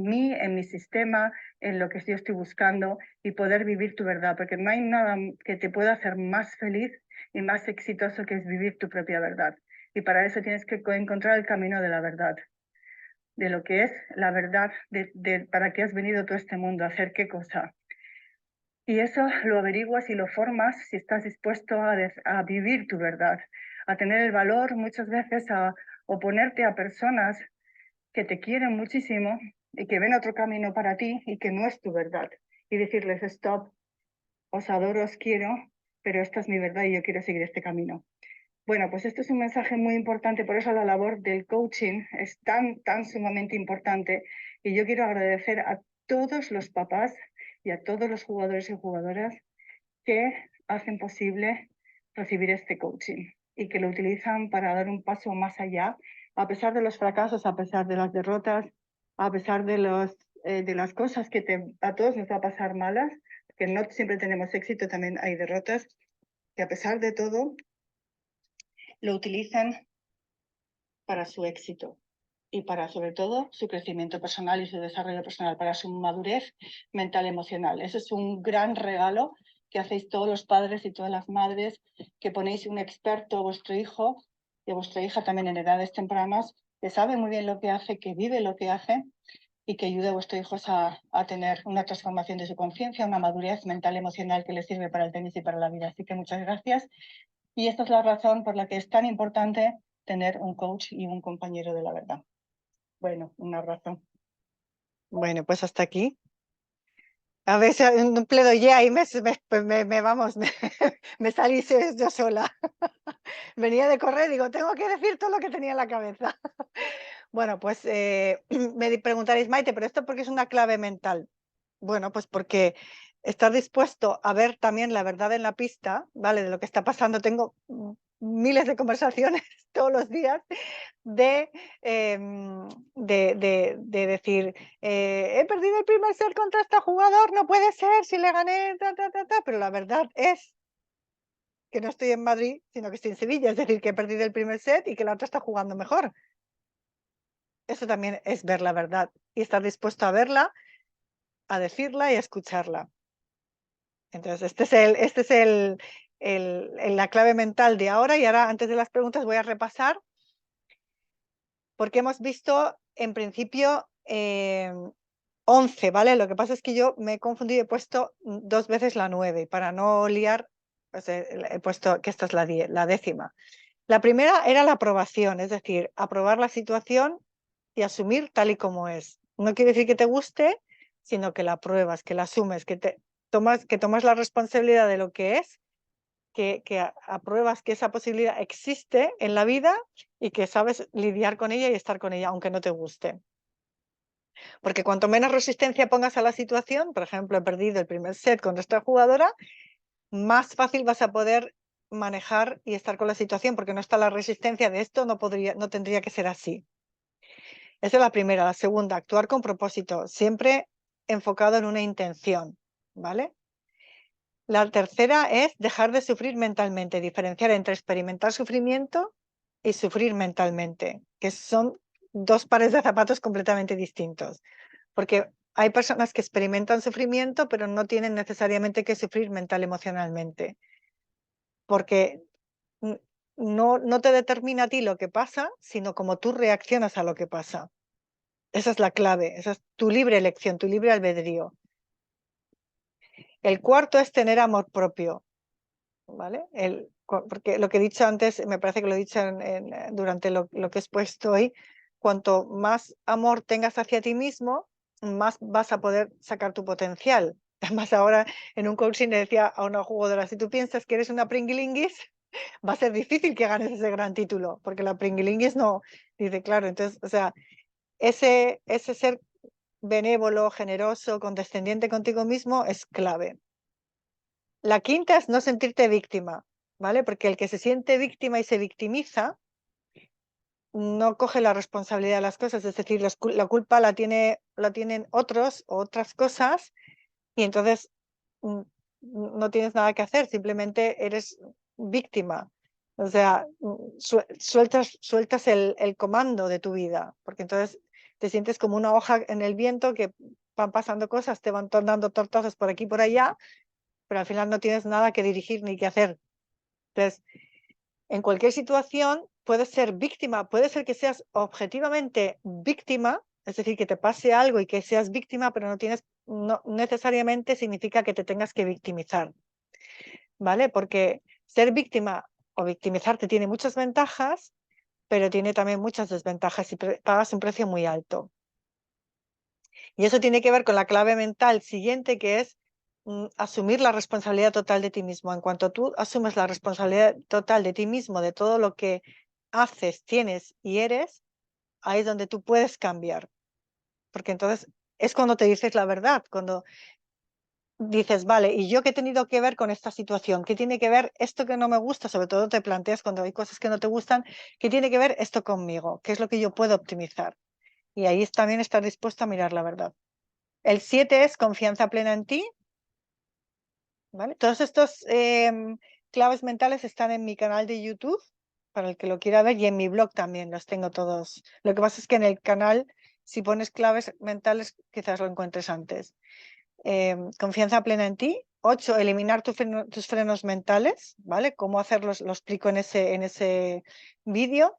Speaker 2: mi sistema, en lo que yo estoy buscando y poder vivir tu verdad, porque no hay nada que te pueda hacer más feliz y más exitoso que es vivir tu propia verdad. Y para eso tienes que encontrar el camino de la verdad, de lo que es la verdad, de para qué has venido todo este mundo, a hacer qué cosa. Y eso lo averiguas y lo formas si estás dispuesto a vivir tu verdad, a tener el valor muchas veces a oponerte a personas que te quieren muchísimo y que ven otro camino para ti y que no es tu verdad. Y decirles, stop, os adoro, os quiero, pero esta es mi verdad y yo quiero seguir este camino. Bueno, pues esto es un mensaje muy importante, por eso la labor del coaching es tan sumamente importante. Y yo quiero agradecer a todos los papás y a todos los jugadores y jugadoras que hacen posible recibir este coaching y que lo utilizan para dar un paso más allá, a pesar de los fracasos, a pesar de las derrotas, a pesar de las cosas que a todos nos va a pasar malas, que no siempre tenemos éxito, también hay derrotas, que a pesar de todo lo utilizan para su éxito y para, sobre todo, su crecimiento personal y su desarrollo personal, para su madurez mental y emocional. Eso es un gran regalo que hacéis todos los padres y todas las madres, que ponéis un experto a vuestro hijo y a vuestra hija también en edades tempranas, que sabe muy bien lo que hace, que vive lo que hace y que ayude a vuestros hijos a tener una transformación de su conciencia, una madurez mental y emocional que les sirve para el tenis y para la vida. Así que muchas gracias. Y esta es la razón por la que es tan importante tener un coach y un compañero de la verdad. Bueno, una razón.
Speaker 1: Bueno, pues hasta aquí. A ver, un pledoyer ahí vamos, me salí yo sola. Venía de correr, digo, tengo que decir todo lo que tenía en la cabeza. Bueno, pues me preguntaréis, Maite, ¿pero esto por qué es una clave mental? Bueno, pues porque estar dispuesto a ver también la verdad en la pista, ¿vale? De lo que está pasando. Tengo miles de conversaciones todos los días de, de decir, he perdido el primer set contra este jugador, no puede ser, si le gané, pero la verdad es que no estoy en Madrid, sino que estoy en Sevilla, es decir, que he perdido el primer set y que la otra está jugando mejor. Eso también es ver la verdad y estar dispuesto a verla, a decirla y a escucharla. Entonces, este es la clave mental de ahora. Y ahora, antes de las preguntas, voy a repasar, porque hemos visto, en principio, 11, ¿vale? Lo que pasa es que yo me he confundido y he puesto 2 veces la 9, y para no liar, pues he puesto que esta es la 10ª. La primera era la aprobación, es decir, aprobar la situación y asumir tal y como es. No quiere decir que te guste, sino que la apruebas, que la asumes, que tomas la responsabilidad de lo que es, que apruebas que esa posibilidad existe en la vida y que sabes lidiar con ella y estar con ella, aunque no te guste. Porque cuanto menos resistencia pongas a la situación, por ejemplo, he perdido el primer set contra esta jugadora, más fácil vas a poder manejar y estar con la situación, porque no está la resistencia de esto, no tendría que ser así. Esa es la primera. La segunda, actuar con propósito, siempre enfocado en una intención, ¿vale? La tercera es dejar de sufrir mentalmente, diferenciar entre experimentar sufrimiento y sufrir mentalmente, que son dos pares de zapatos completamente distintos, porque hay personas que experimentan sufrimiento, pero no tienen necesariamente que sufrir mental emocionalmente, porque no te determina a ti lo que pasa, sino cómo tú reaccionas a lo que pasa. Esa es la clave, esa es tu libre elección, tu libre albedrío. El cuarto es tener amor propio, ¿vale? Porque lo que he dicho antes, me parece que lo he dicho durante lo que he expuesto hoy, cuanto más amor tengas hacia ti mismo, más vas a poder sacar tu potencial. Además, ahora en un coaching le decía a una jugadora, si tú piensas que eres una pringuilinguis, va a ser difícil que ganes ese gran título, porque la pringuilinguis no, dice, claro, entonces, o sea, ese ser benévolo, generoso, condescendiente contigo mismo es clave. La quinta es no sentirte víctima, ¿vale? Porque el que se siente víctima y se victimiza no coge la responsabilidad de las cosas, es decir, la culpa la tienen otros o otras cosas y entonces mm, no tienes nada que hacer, simplemente eres víctima. O sea, sueltas el comando de tu vida, porque entonces te sientes como una hoja en el viento que van pasando cosas, te van dando tortazos por aquí y por allá, pero al final no tienes nada que dirigir ni que hacer. Entonces, en cualquier situación puedes ser víctima, puede ser que seas objetivamente víctima, es decir, que te pase algo y que seas víctima, pero no necesariamente significa que te tengas que victimizar, ¿vale? Porque ser víctima o victimizarte tiene muchas ventajas, pero tiene también muchas desventajas y pagas un precio muy alto. Y eso tiene que ver con la clave mental siguiente, que es asumir la responsabilidad total de ti mismo. En cuanto tú asumes la responsabilidad total de ti mismo, de todo lo que haces, tienes y eres, ahí es donde tú puedes cambiar. Porque entonces es cuando te dices la verdad, cuando dices, vale, ¿y yo qué he tenido que ver con esta situación? ¿Qué tiene que ver esto que no me gusta? Sobre todo te planteas cuando hay cosas que no te gustan, ¿qué tiene que ver esto conmigo? ¿Qué es lo que yo puedo optimizar? Y ahí también estar dispuesto a mirar la verdad. El 7 es confianza plena en ti, ¿vale? Todos estos claves mentales están en mi canal de YouTube, para el que lo quiera ver, y en mi blog también los tengo todos. Lo que pasa es que en el canal, si pones claves mentales, quizás lo encuentres antes. Confianza plena en ti. 8, eliminar tus frenos mentales, ¿vale? Cómo hacerlos, lo explico en ese vídeo.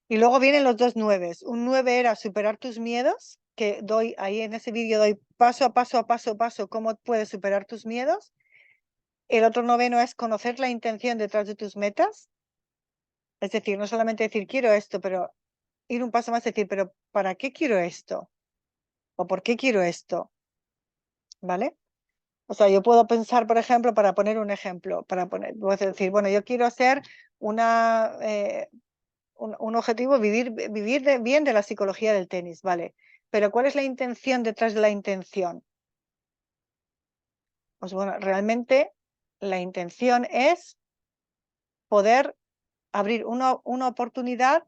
Speaker 1: Y luego vienen los dos 9. Un 9 era superar tus miedos, que doy ahí en ese vídeo, doy paso a paso, cómo puedes superar tus miedos. El otro 9 es conocer la intención detrás de tus metas. Es decir, no solamente decir quiero esto, pero ir un paso más, decir, pero ¿para qué quiero esto? ¿O por qué quiero esto? ¿Vale? O sea, yo puedo pensar, por ejemplo, para poner un ejemplo, puedo decir, bueno, yo quiero hacer un objetivo, vivir bien de la psicología del tenis, ¿vale? Pero ¿cuál es la intención detrás de la intención? Pues bueno, realmente la intención es poder abrir una oportunidad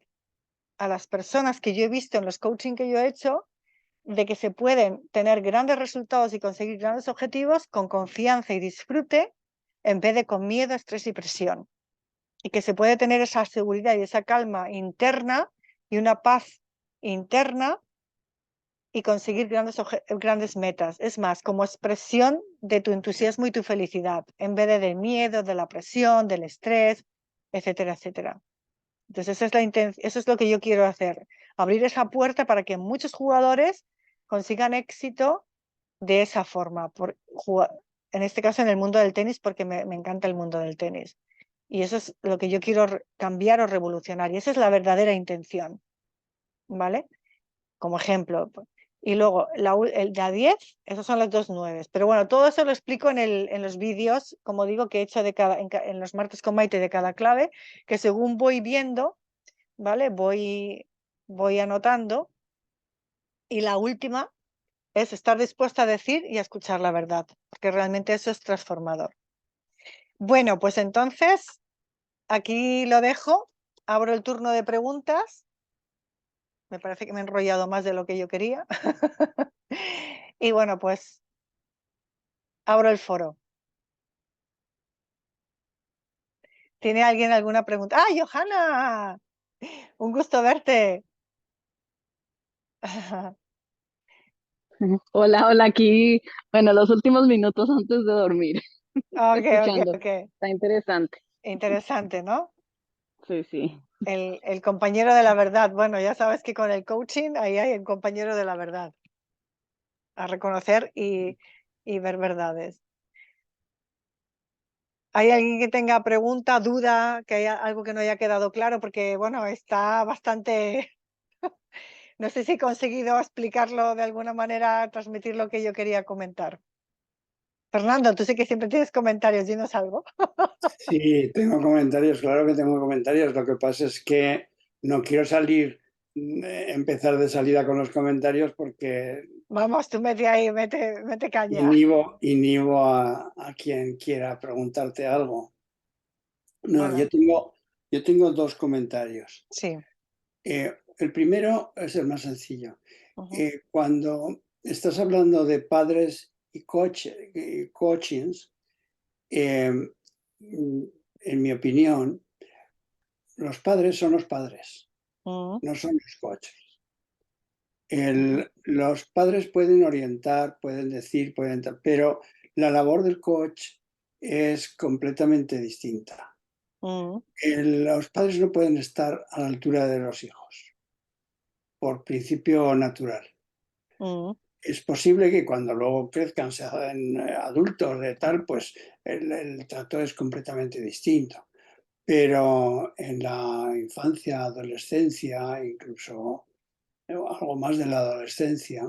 Speaker 1: a las personas que yo he visto en los coaching que yo he hecho, de que se pueden tener grandes resultados y conseguir grandes objetivos con confianza y disfrute, en vez de con miedo, estrés y presión. Y que se puede tener esa seguridad y esa calma interna y una paz interna y conseguir grandes metas. Es más, como expresión de tu entusiasmo y tu felicidad, en vez del miedo, de la presión, del estrés, etcétera, etcétera. Entonces, eso es lo que yo quiero hacer, abrir esa puerta para que muchos jugadores consigan éxito de esa forma, en este caso en el mundo del tenis, porque me encanta el mundo del tenis. Y eso es lo que yo quiero cambiar o revolucionar, y esa es la verdadera intención, ¿vale? Como ejemplo. Y luego, la 10, esos son los dos 9. Pero bueno, todo eso lo explico en los vídeos, como digo, que he hecho en los martes con Maite de cada clave, que según voy viendo, ¿vale? Voy anotando. Y la última es estar dispuesta a decir y a escuchar la verdad, porque realmente eso es transformador. Bueno, pues entonces aquí lo dejo. Abro el turno de preguntas. Me parece que me he enrollado más de lo que yo quería. Y bueno, pues abro el foro. ¿Tiene alguien alguna pregunta? ¡Ah, Johanna! Un gusto verte.
Speaker 3: Hola, hola, aquí, bueno, los últimos minutos antes de dormir,
Speaker 1: Ok, ok,
Speaker 3: escuchando,
Speaker 1: ok.
Speaker 3: está interesante.
Speaker 1: Interesante, ¿no?
Speaker 3: Sí, sí.
Speaker 1: El compañero de la verdad. Bueno, ya sabes que con el coaching ahí hay el compañero de la verdad. A reconocer y ver verdades. ¿Hay alguien que tenga pregunta, duda, que haya algo que no haya quedado claro? Porque, bueno, está bastante... No sé si he conseguido explicarlo de alguna manera, transmitir lo que yo quería comentar. Fernando, tú sé que siempre tienes comentarios, dinos algo.
Speaker 4: Sí, tengo comentarios, claro que tengo comentarios. Lo que pasa es que no quiero empezar de salida con los comentarios porque
Speaker 1: Vamos, tú mete ahí, mete caña.
Speaker 4: inhibo a quien quiera preguntarte algo. No,
Speaker 1: Bueno,
Speaker 4: yo tengo dos comentarios.
Speaker 1: sí.
Speaker 4: El primero es el más sencillo.
Speaker 1: Ujú,
Speaker 4: Cuando estás hablando de padres y coachings, eh, en mi opinión, los padres son los padres,
Speaker 1: ujú,
Speaker 4: no son los coaches.
Speaker 1: ujú,
Speaker 4: Los padres pueden orientar, pueden decir, pero la labor del coach es completamente distinta.
Speaker 1: ujú,
Speaker 4: Los padres no pueden estar a la altura de los hijos, por principio natural.
Speaker 1: ujú,
Speaker 4: Es posible que cuando luego crezcan, sean adultos de tal, pues el trato es completamente distinto. Pero en la infancia, adolescencia, incluso algo más de la adolescencia,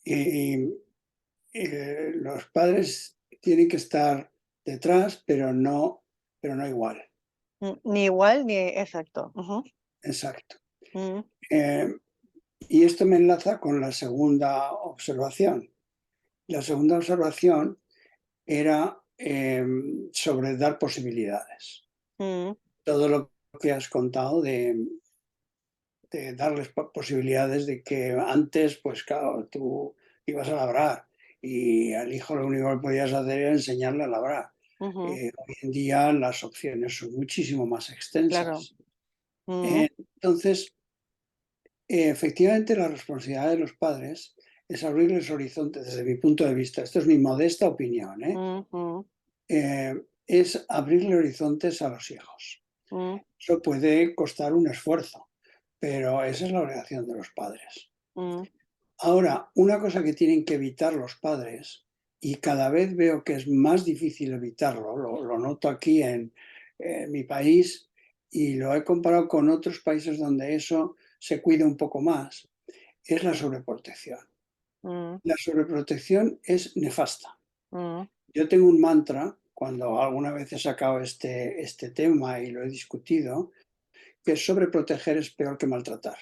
Speaker 4: y los padres tienen que estar detrás, pero no igual.
Speaker 1: Ni igual ni exacto. Ujú,
Speaker 4: Exacto.
Speaker 1: ujú,
Speaker 4: Eh, y esto me enlaza con la segunda observación. La segunda observación era sobre dar posibilidades.
Speaker 1: ujú,
Speaker 4: Todo lo que has contado de darles posibilidades de que antes, pues claro, tú ibas a labrar y al hijo lo único que podías hacer era enseñarle a labrar.
Speaker 1: ujú,
Speaker 4: Hoy en día las opciones son muchísimo más
Speaker 1: claro.
Speaker 4: extensas.
Speaker 1: Ujú,
Speaker 4: Entonces, efectivamente, la responsabilidad de los padres es abrirles horizontes desde mi punto de vista. Esto es mi modesta opinión, ¿eh?
Speaker 1: ujú,
Speaker 4: Es abrirle horizontes a los hijos.
Speaker 1: ujú,
Speaker 4: Eso puede costar un esfuerzo, pero esa es la obligación de los padres.
Speaker 1: ujú,
Speaker 4: Ahora, una cosa que tienen que evitar los padres, y cada vez veo que es más difícil evitarlo, lo noto aquí en mi país y lo he comparado con otros países donde eso se cuida un poco más, es la sobreprotección.
Speaker 1: ujú,
Speaker 4: La sobreprotección es nefasta.
Speaker 1: ujú,
Speaker 4: Yo tengo un mantra, cuando alguna vez he sacado este tema y lo he discutido, que sobreproteger es peor que maltratar.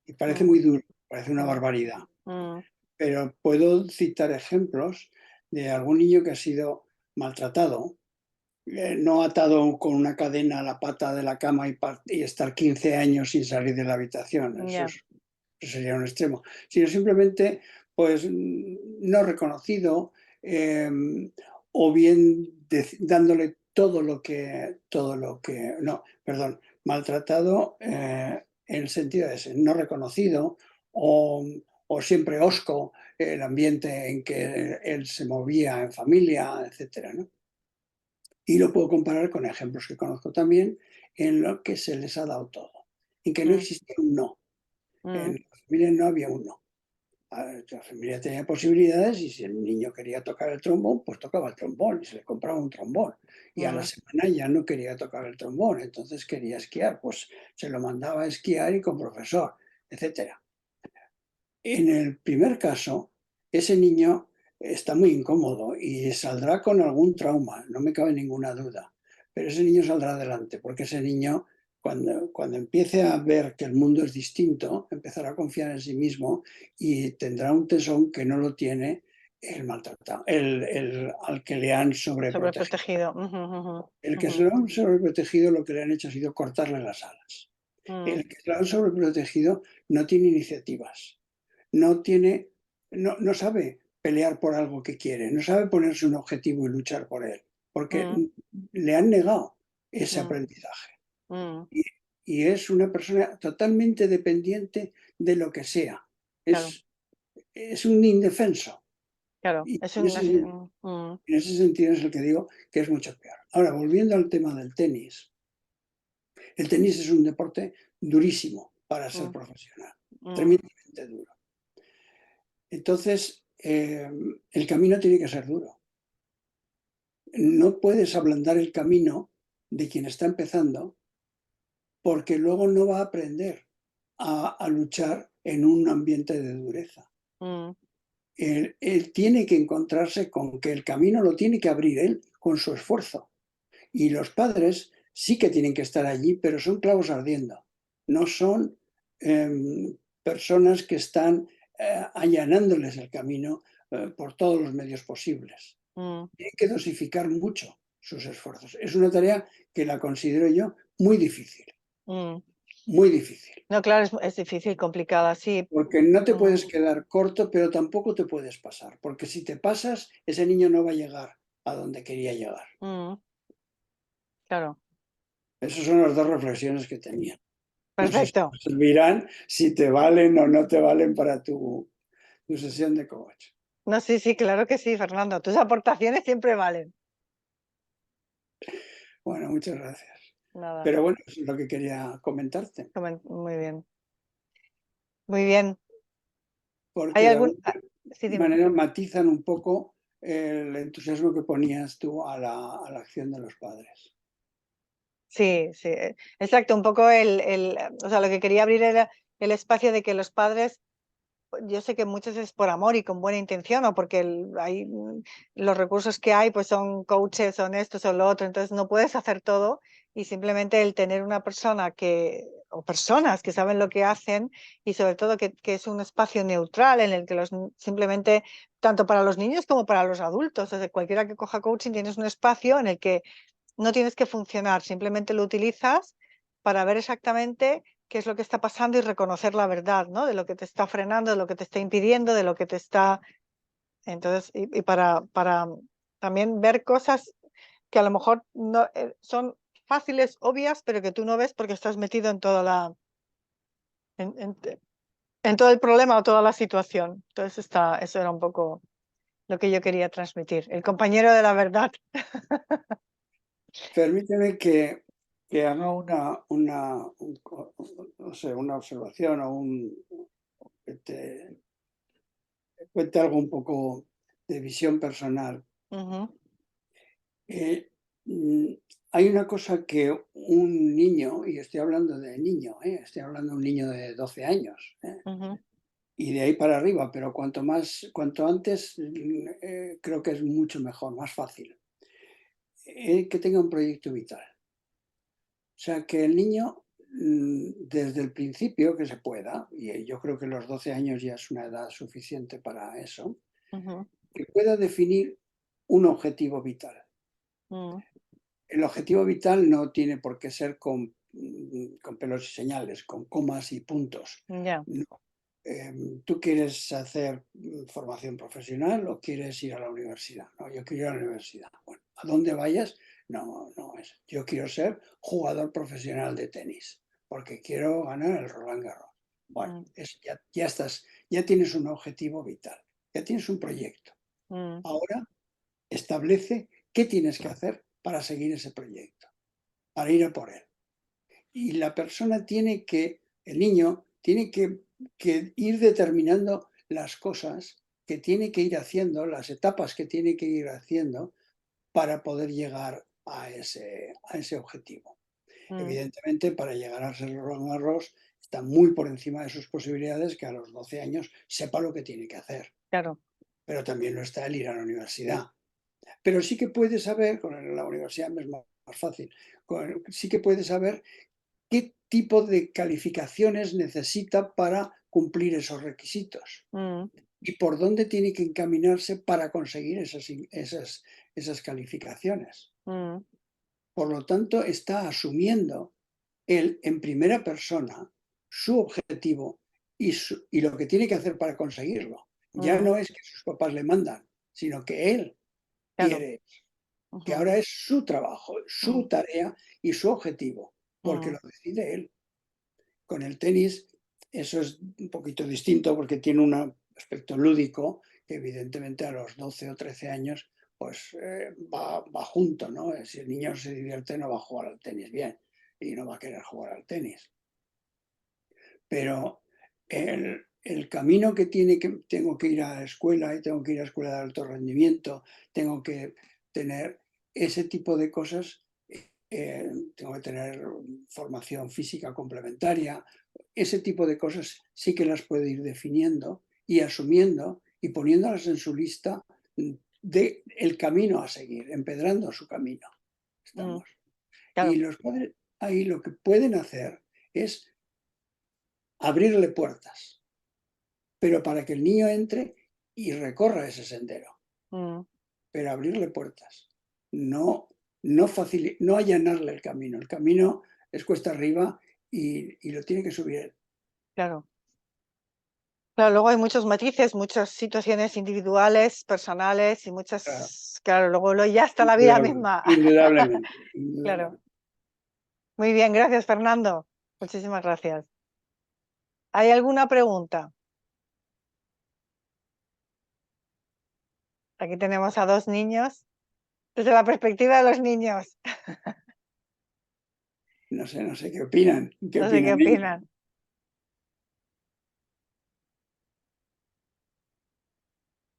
Speaker 4: Y parece
Speaker 1: ujú,
Speaker 4: muy duro, parece una
Speaker 1: ujú,
Speaker 4: barbaridad.
Speaker 1: ujú,
Speaker 4: Pero puedo citar ejemplos de algún niño que ha sido maltratado, no atado con una cadena a la pata de la cama y estar 15 años sin salir de la habitación,
Speaker 1: ya.
Speaker 4: eso sería un extremo, sino simplemente pues no reconocido eh, o bien dándole no, perdón, maltratado en el sentido de ese, no reconocido o siempre hosco el ambiente en que él se movía en familia, etcétera, ¿no? Y lo puedo comparar con ejemplos que conozco también en lo que se les ha dado todo, en que no
Speaker 1: Mm,
Speaker 4: existía un no. En
Speaker 1: mm,
Speaker 4: la familia no había un no. La familia tenía posibilidades y si el niño quería tocar el trombón, pues tocaba el trombón y se le compraba un trombón. Y a la
Speaker 1: ujú,
Speaker 4: semana ya no quería tocar el trombón, entonces quería esquiar, pues se lo mandaba a esquiar y con profesor, etcétera. En el primer caso, ese niño está muy incómodo y saldrá con algún trauma, no me cabe ninguna duda, pero ese niño saldrá adelante porque ese niño, cuando empiece a ver que el mundo es distinto, empezará a confiar en sí mismo y tendrá un tesón que no lo tiene el maltratado, al que le han sobreprotegido.
Speaker 1: Sobreprotegido. Ujú,
Speaker 4: El que
Speaker 1: ujú,
Speaker 4: se lo han sobreprotegido, lo que le han hecho ha sido cortarle las alas.
Speaker 1: mm,
Speaker 4: El que se lo han sobreprotegido no tiene iniciativas, no tiene, no sabe pelear por algo que quiere, no sabe ponerse un objetivo y luchar por él, porque
Speaker 1: mm,
Speaker 4: le han negado ese
Speaker 1: mm,
Speaker 4: aprendizaje.
Speaker 1: mm,
Speaker 4: Y es una persona totalmente dependiente de lo que sea.
Speaker 1: claro,
Speaker 4: Es un indefenso.
Speaker 1: claro.
Speaker 4: Y
Speaker 1: Es
Speaker 4: en
Speaker 1: un,
Speaker 4: ese, en ese sentido es el que digo que es mucho peor. Ahora, volviendo al tema del tenis. El tenis es un deporte durísimo para ser
Speaker 1: mm,
Speaker 4: profesional,
Speaker 1: mm,
Speaker 4: tremendamente duro. Entonces, el camino tiene que ser duro. No puedes ablandar el camino de quien está empezando porque luego no va a aprender a luchar en un ambiente de dureza.
Speaker 1: mm,
Speaker 4: Él tiene que encontrarse con que el camino lo tiene que abrir él con su esfuerzo. Y los padres sí que tienen que estar allí, pero son clavos ardiendo. No son personas que están allanándoles el camino por todos los medios posibles.
Speaker 1: mm,
Speaker 4: Tienen que dosificar mucho sus esfuerzos. Es una tarea que la considero yo muy difícil,
Speaker 1: mm.
Speaker 4: muy difícil.
Speaker 1: No, claro, es difícil, complicada, sí.
Speaker 4: Porque no te
Speaker 1: Mm,
Speaker 4: puedes quedar corto, pero tampoco te puedes pasar. Porque si te pasas, ese niño no va a llegar a donde quería llegar.
Speaker 1: mm, claro,
Speaker 4: Esas son las dos reflexiones que tenía. No sé si
Speaker 1: perfecto.
Speaker 4: te servirán, si te valen o no te valen para tu sesión de coach.
Speaker 1: No, sí, sí, claro que sí, Fernando. Tus aportaciones siempre valen.
Speaker 4: Bueno, muchas gracias.
Speaker 1: Nada,
Speaker 4: Pero bueno, eso es lo que quería comentarte,
Speaker 1: muy bien. Muy bien. ¿Hay
Speaker 4: porque de
Speaker 1: algún...?
Speaker 4: alguna
Speaker 1: Sí, dime.
Speaker 4: manera matizan un poco el entusiasmo que ponías tú a la acción de los padres.
Speaker 1: Sí, sí, exacto. Un poco o sea, lo que quería abrir era el espacio de que los padres, yo sé que muchas veces por amor y con buena intención, o porque los recursos que hay pues son coaches, son esto, son lo otro, entonces no puedes hacer todo y simplemente el tener una persona o personas que saben lo que hacen y sobre todo que es un espacio neutral en el que simplemente, tanto para los niños como para los adultos, o sea, cualquiera que coja coaching tienes un espacio en el que no tienes que funcionar, simplemente lo utilizas para ver exactamente qué es lo que está pasando y reconocer la verdad, ¿no? De lo que te está frenando, de lo que te está impidiendo, de lo que te está... Entonces, y para también ver cosas que a lo mejor no, son fáciles, obvias, pero que tú no ves porque estás metido en en, en- en todo el problema o toda la situación. Entonces, eso era un poco lo que yo quería transmitir. El compañero de la verdad.
Speaker 4: Permíteme que haga no sé, una observación o que te cuente algo un poco de visión personal.
Speaker 1: Ujú,
Speaker 4: Eh, mm, Hay una cosa que un niño, y estoy hablando de niño, estoy hablando de un niño de 12 años,
Speaker 1: ujú,
Speaker 4: y de ahí para arriba, pero cuanto antes, creo que es mucho mejor, más fácil, que tenga un proyecto vital. O sea, que el niño, desde el principio que se pueda, y yo creo que los 12 años ya es una edad suficiente para eso,
Speaker 1: ujú,
Speaker 4: que pueda definir un objetivo vital.
Speaker 1: ujú.
Speaker 4: El objetivo vital no tiene por qué ser con pelos y señales, con comas y puntos.
Speaker 1: Ya.
Speaker 4: No. ¿Tú quieres hacer formación profesional o quieres ir a la universidad? No, yo quiero ir a la universidad. Bueno, ¿a dónde vayas? No, no es. Yo quiero ser jugador profesional de tenis porque quiero ganar el Roland Garros. Bueno,
Speaker 1: Mm,
Speaker 4: ya estás, ya tienes un objetivo vital, ya tienes un proyecto.
Speaker 1: mm,
Speaker 4: Ahora establece qué tienes que hacer para seguir ese proyecto, para ir a por él. Y la persona el niño tiene que ir determinando las cosas que tiene que ir haciendo, las etapas que tiene que ir haciendo para poder llegar a ese objetivo.
Speaker 1: mm,
Speaker 4: Evidentemente, para llegar a ser Roland Garros, está muy por encima de sus posibilidades que a los 12 años sepa lo que tiene que hacer.
Speaker 1: claro.
Speaker 4: Pero también lo está el ir a la universidad. Pero sí que puede saber, con la universidad es más fácil, sí que puede saber qué tipo de calificaciones necesita para cumplir esos requisitos.
Speaker 1: Mm,
Speaker 4: y por dónde tiene que encaminarse para conseguir esas calificaciones.
Speaker 1: Mm,
Speaker 4: Por lo tanto, está asumiendo él en primera persona su objetivo y lo que tiene que hacer para conseguirlo. Ya
Speaker 1: mm,
Speaker 4: no es que sus papás le mandan, sino que él
Speaker 1: claro.
Speaker 4: quiere, que
Speaker 1: Ujú,
Speaker 4: ahora es su trabajo, su
Speaker 1: mm,
Speaker 4: tarea y su objetivo, porque
Speaker 1: mm,
Speaker 4: lo decide él. Con el tenis eso es un poquito distinto porque tiene un aspecto lúdico que evidentemente a los 12 o 13 años pues va junto, ¿no? Si el niño se divierte no va a jugar al tenis bien y no va a querer jugar al tenis. Pero el camino que tengo que ir a la escuela y tengo que ir a escuela de alto rendimiento, tengo que tener ese tipo de cosas, tengo que tener formación física complementaria, ese tipo de cosas sí que las puede ir definiendo y asumiendo y poniéndolas en su lista de el camino a seguir, empedrando su camino.
Speaker 1: mm,
Speaker 4: Estamos. Y
Speaker 1: claro.
Speaker 4: los padres ahí lo que pueden hacer es abrirle puertas, pero para que el niño entre y recorra ese sendero,
Speaker 1: Mm,
Speaker 4: pero abrirle puertas, no allanarle el camino. El camino es cuesta arriba y lo tiene que subir.
Speaker 1: claro. Claro, luego hay muchos matices, muchas situaciones individuales, personales y
Speaker 4: Claro,
Speaker 1: muchas, claro, luego ya está la vida misma.
Speaker 4: indudablemente,
Speaker 1: Claro.
Speaker 4: indudablemente.
Speaker 1: Muy bien, gracias, Fernando. Muchísimas gracias. ¿Hay alguna pregunta? Aquí tenemos a dos niños. Desde la perspectiva de los niños,
Speaker 4: No sé qué opinan. ¿Qué
Speaker 1: no sé qué
Speaker 4: opinan ellos?
Speaker 1: opinan.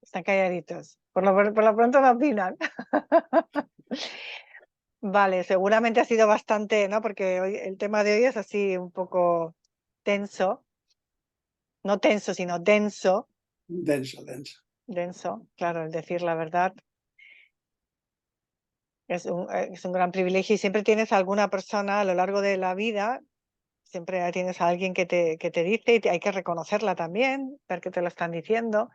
Speaker 1: Están calladitos. Por lo pronto no opinan. Vale, seguramente ha sido bastante, ¿no? Porque hoy, el tema de hoy es así un poco tenso. No tenso, sino denso.
Speaker 4: Denso, denso.
Speaker 1: Denso, claro, el decir la verdad es un gran privilegio y siempre tienes alguna persona a lo largo de la vida, siempre tienes a alguien que te dice y hay que reconocerla también, ver que te lo están diciendo.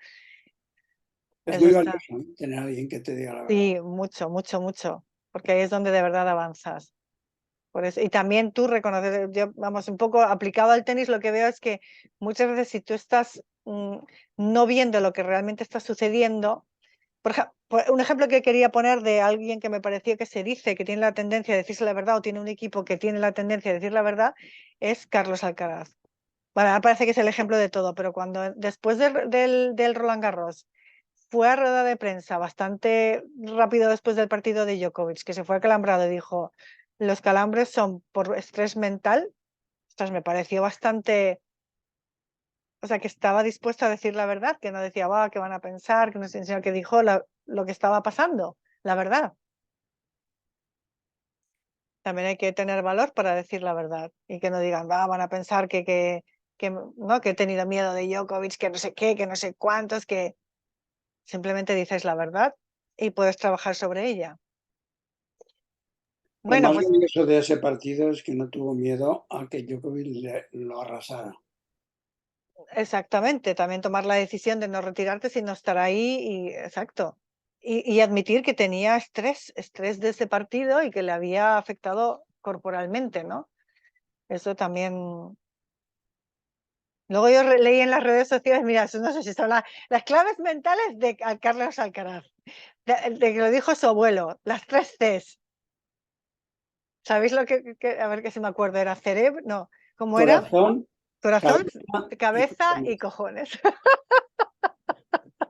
Speaker 4: Es
Speaker 1: Eso
Speaker 4: muy
Speaker 1: está.
Speaker 4: valioso, ¿eh? Tener a alguien que te diga la verdad.
Speaker 1: Sí, mucho, mucho, mucho, porque ahí es donde de verdad avanzas. Por eso, y también tú reconocer, yo, vamos, un poco aplicado al tenis, lo que veo es que muchas veces si tú estás no viendo lo que realmente está sucediendo, un ejemplo que quería poner de alguien que me pareció que se dice, que tiene la tendencia a decirse la verdad o tiene un equipo que tiene la tendencia a decir la verdad, es Carlos Alcaraz. Bueno, me parece que es el ejemplo de todo, pero cuando después del Roland Garros fue a rueda de prensa bastante rápido después del partido de Djokovic, que se fue acalambrado y dijo, los calambres son por estrés mental, ostras, me pareció bastante, o sea, que estaba dispuesto a decir la verdad, que no decía, va, que van a pensar, que no sé, sino que dijo lo que estaba pasando, la verdad. También hay que tener valor para decir la verdad y que no digan, va, van a pensar ¿no? que he tenido miedo de Djokovic, que no sé qué, que no sé cuántos, que simplemente dices la verdad y puedes trabajar sobre ella.
Speaker 4: Lo
Speaker 1: Bueno,
Speaker 4: más
Speaker 1: pues
Speaker 4: valioso de ese partido es que no tuvo miedo a que Djokovic lo arrasara.
Speaker 1: exactamente, también tomar la decisión de no retirarte, sino estar ahí y exacto. Y admitir que tenía estrés de ese partido y que le había afectado corporalmente, ¿no? Eso también. Luego yo leí en las redes sociales, mira, no sé si son las claves mentales de Carlos Alcaraz, de que lo dijo su abuelo, las 3 Cs. ¿Sabéis lo a ver que si me acuerdo, era cerebro? No, ¿cómo era?
Speaker 4: Corazón,
Speaker 1: Corazón,
Speaker 4: cabeza y
Speaker 1: cabeza y
Speaker 4: cojones.
Speaker 1: cojones.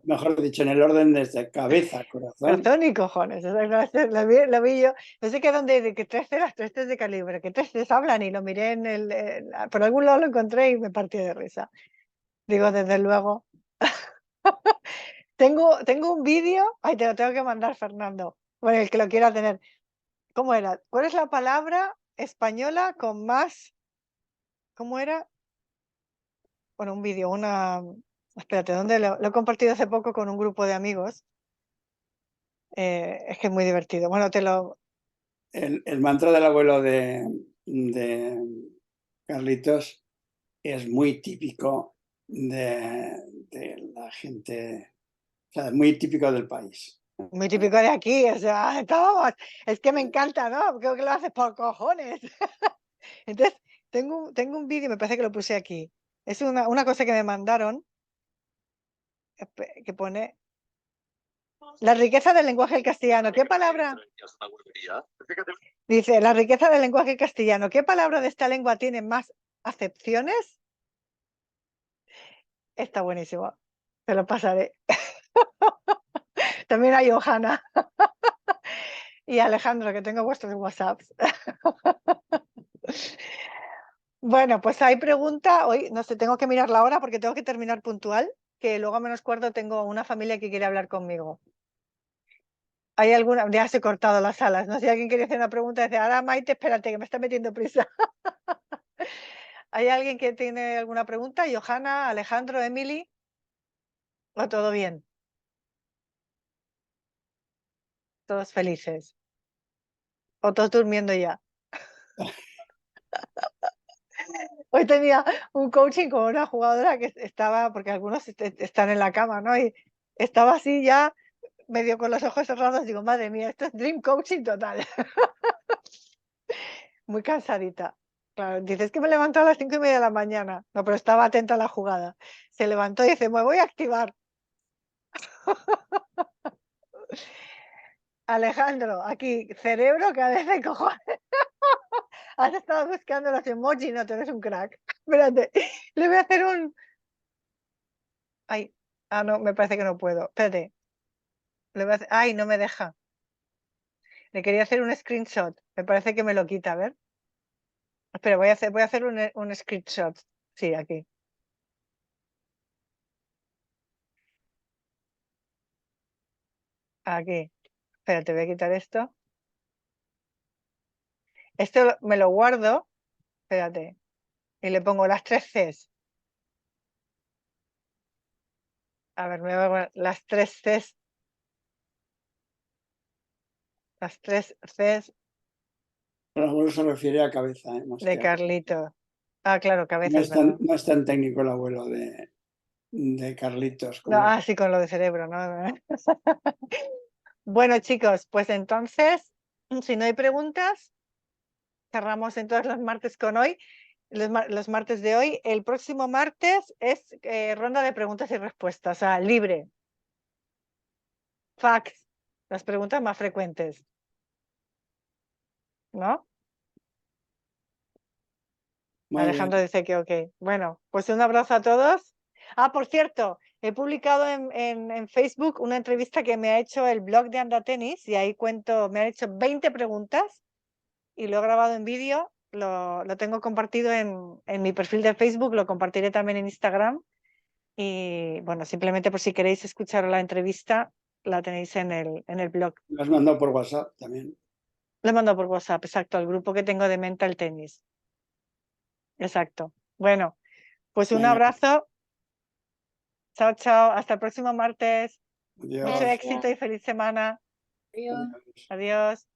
Speaker 4: Mejor dicho, en el orden desde cabeza, corazón.
Speaker 1: Corazón y cojones. Lo vi yo. No sé qué dónde, de que 3 Cs, 3 Cs de calibre, que 3 Cs hablan y lo miré por algún lado lo encontré y me partí de risa. Digo, desde luego. Tengo un vídeo, ay, te lo tengo que mandar, Fernando, bueno, el que lo quiera tener. ¿Cómo era? ¿Cuál es la palabra española con más? ¿Cómo era? Bueno, un vídeo, espérate, ¿dónde lo he compartido hace poco con un grupo de amigos? Es que es muy divertido. Bueno,
Speaker 4: El mantra del abuelo de Carlitos es muy típico de la gente, o sea, muy típico del país.
Speaker 1: Muy típico de aquí, o sea, estábamos. Es que me encanta, ¿no? Creo que lo haces por cojones. Entonces, tengo un vídeo, me parece que lo puse aquí. Es una cosa que me mandaron que pone la riqueza del lenguaje del castellano. ¿Qué palabra? Dice, la riqueza del lenguaje castellano. ¿Qué palabra de esta lengua tiene más acepciones? Está buenísimo. Te lo pasaré. También hay Johanna y Alejandro, que tengo vuestros WhatsApps. Bueno, pues hay pregunta. Hoy no sé, tengo que mirar la hora porque tengo que terminar puntual, que luego a -4 tengo una familia que quiere hablar conmigo. ¿Hay alguna? Ya se he cortado las alas. No sé si alguien quiere hacer una pregunta. Dice, ahora Maite, espérate, que me está metiendo prisa. ¿Hay alguien que tiene alguna pregunta? Johanna, Alejandro, Emily. ¿O todo bien? Todos felices. ¿O todos durmiendo ya? Hoy tenía un coaching con una jugadora que estaba, porque algunos están en la cama, ¿no? Y estaba así ya, medio con los ojos cerrados. Digo, madre mía, esto es dream coaching total. Muy cansadita. Claro, dices que me levantó a las 5:30 de la mañana. No, pero estaba atenta a la jugada. Se levantó y dice, me voy a activar. Alejandro, aquí, cerebro que a veces cojones. Has estado buscando los emojis, no, tú eres un crack. Espérate, le voy a hacer un... Ay, no, me parece que no puedo. Espérate. Le voy a hacer... Ay, no me deja. Le quería hacer un screenshot. Me parece que me lo quita, a ver. Espera, voy a hacer un screenshot. Sí, aquí. Aquí. Espérate, voy a quitar esto. Esto me lo guardo. Espérate. Y le pongo las 3 Cs. A ver, me voy a poner las 3 Cs. Las 3 Cs
Speaker 4: Pero abuelo se refiere a cabeza, más
Speaker 1: de
Speaker 4: que a...
Speaker 1: Carlito. Ah, claro,
Speaker 4: No
Speaker 1: cabeza, es
Speaker 4: es tan,
Speaker 1: verdad.
Speaker 4: no es tan técnico el abuelo de Carlitos
Speaker 1: No,
Speaker 4: como...
Speaker 1: sí, con lo de cerebro, ¿no? Bueno, chicos, pues entonces, si no hay preguntas, cerramos entonces los martes con hoy. Los martes de hoy. El próximo martes es ronda de preguntas y respuestas, o sea, libre. Fax, las preguntas más frecuentes. ¿No?
Speaker 4: Muy
Speaker 1: Alejandro
Speaker 4: bien.
Speaker 1: dice que ok. Bueno, pues un abrazo a todos. Ah, por cierto, he publicado en Facebook una entrevista que me ha hecho el blog de Anda Tenis y ahí cuento, me han hecho 20 preguntas y lo he grabado en vídeo, lo tengo compartido en mi perfil de Facebook, lo compartiré también en Instagram y bueno, simplemente por si queréis escuchar la entrevista, la tenéis en el blog.
Speaker 4: Lo has mandado por WhatsApp también.
Speaker 1: Lo mando por WhatsApp, exacto, al grupo que tengo de Mental Tennis. Exacto. Bueno, pues un
Speaker 4: Venga,
Speaker 1: abrazo. Chao, chao. Hasta el próximo martes. Mucho
Speaker 4: adiós.
Speaker 1: éxito y feliz semana.
Speaker 3: Adiós.
Speaker 4: Adiós.
Speaker 1: Adiós.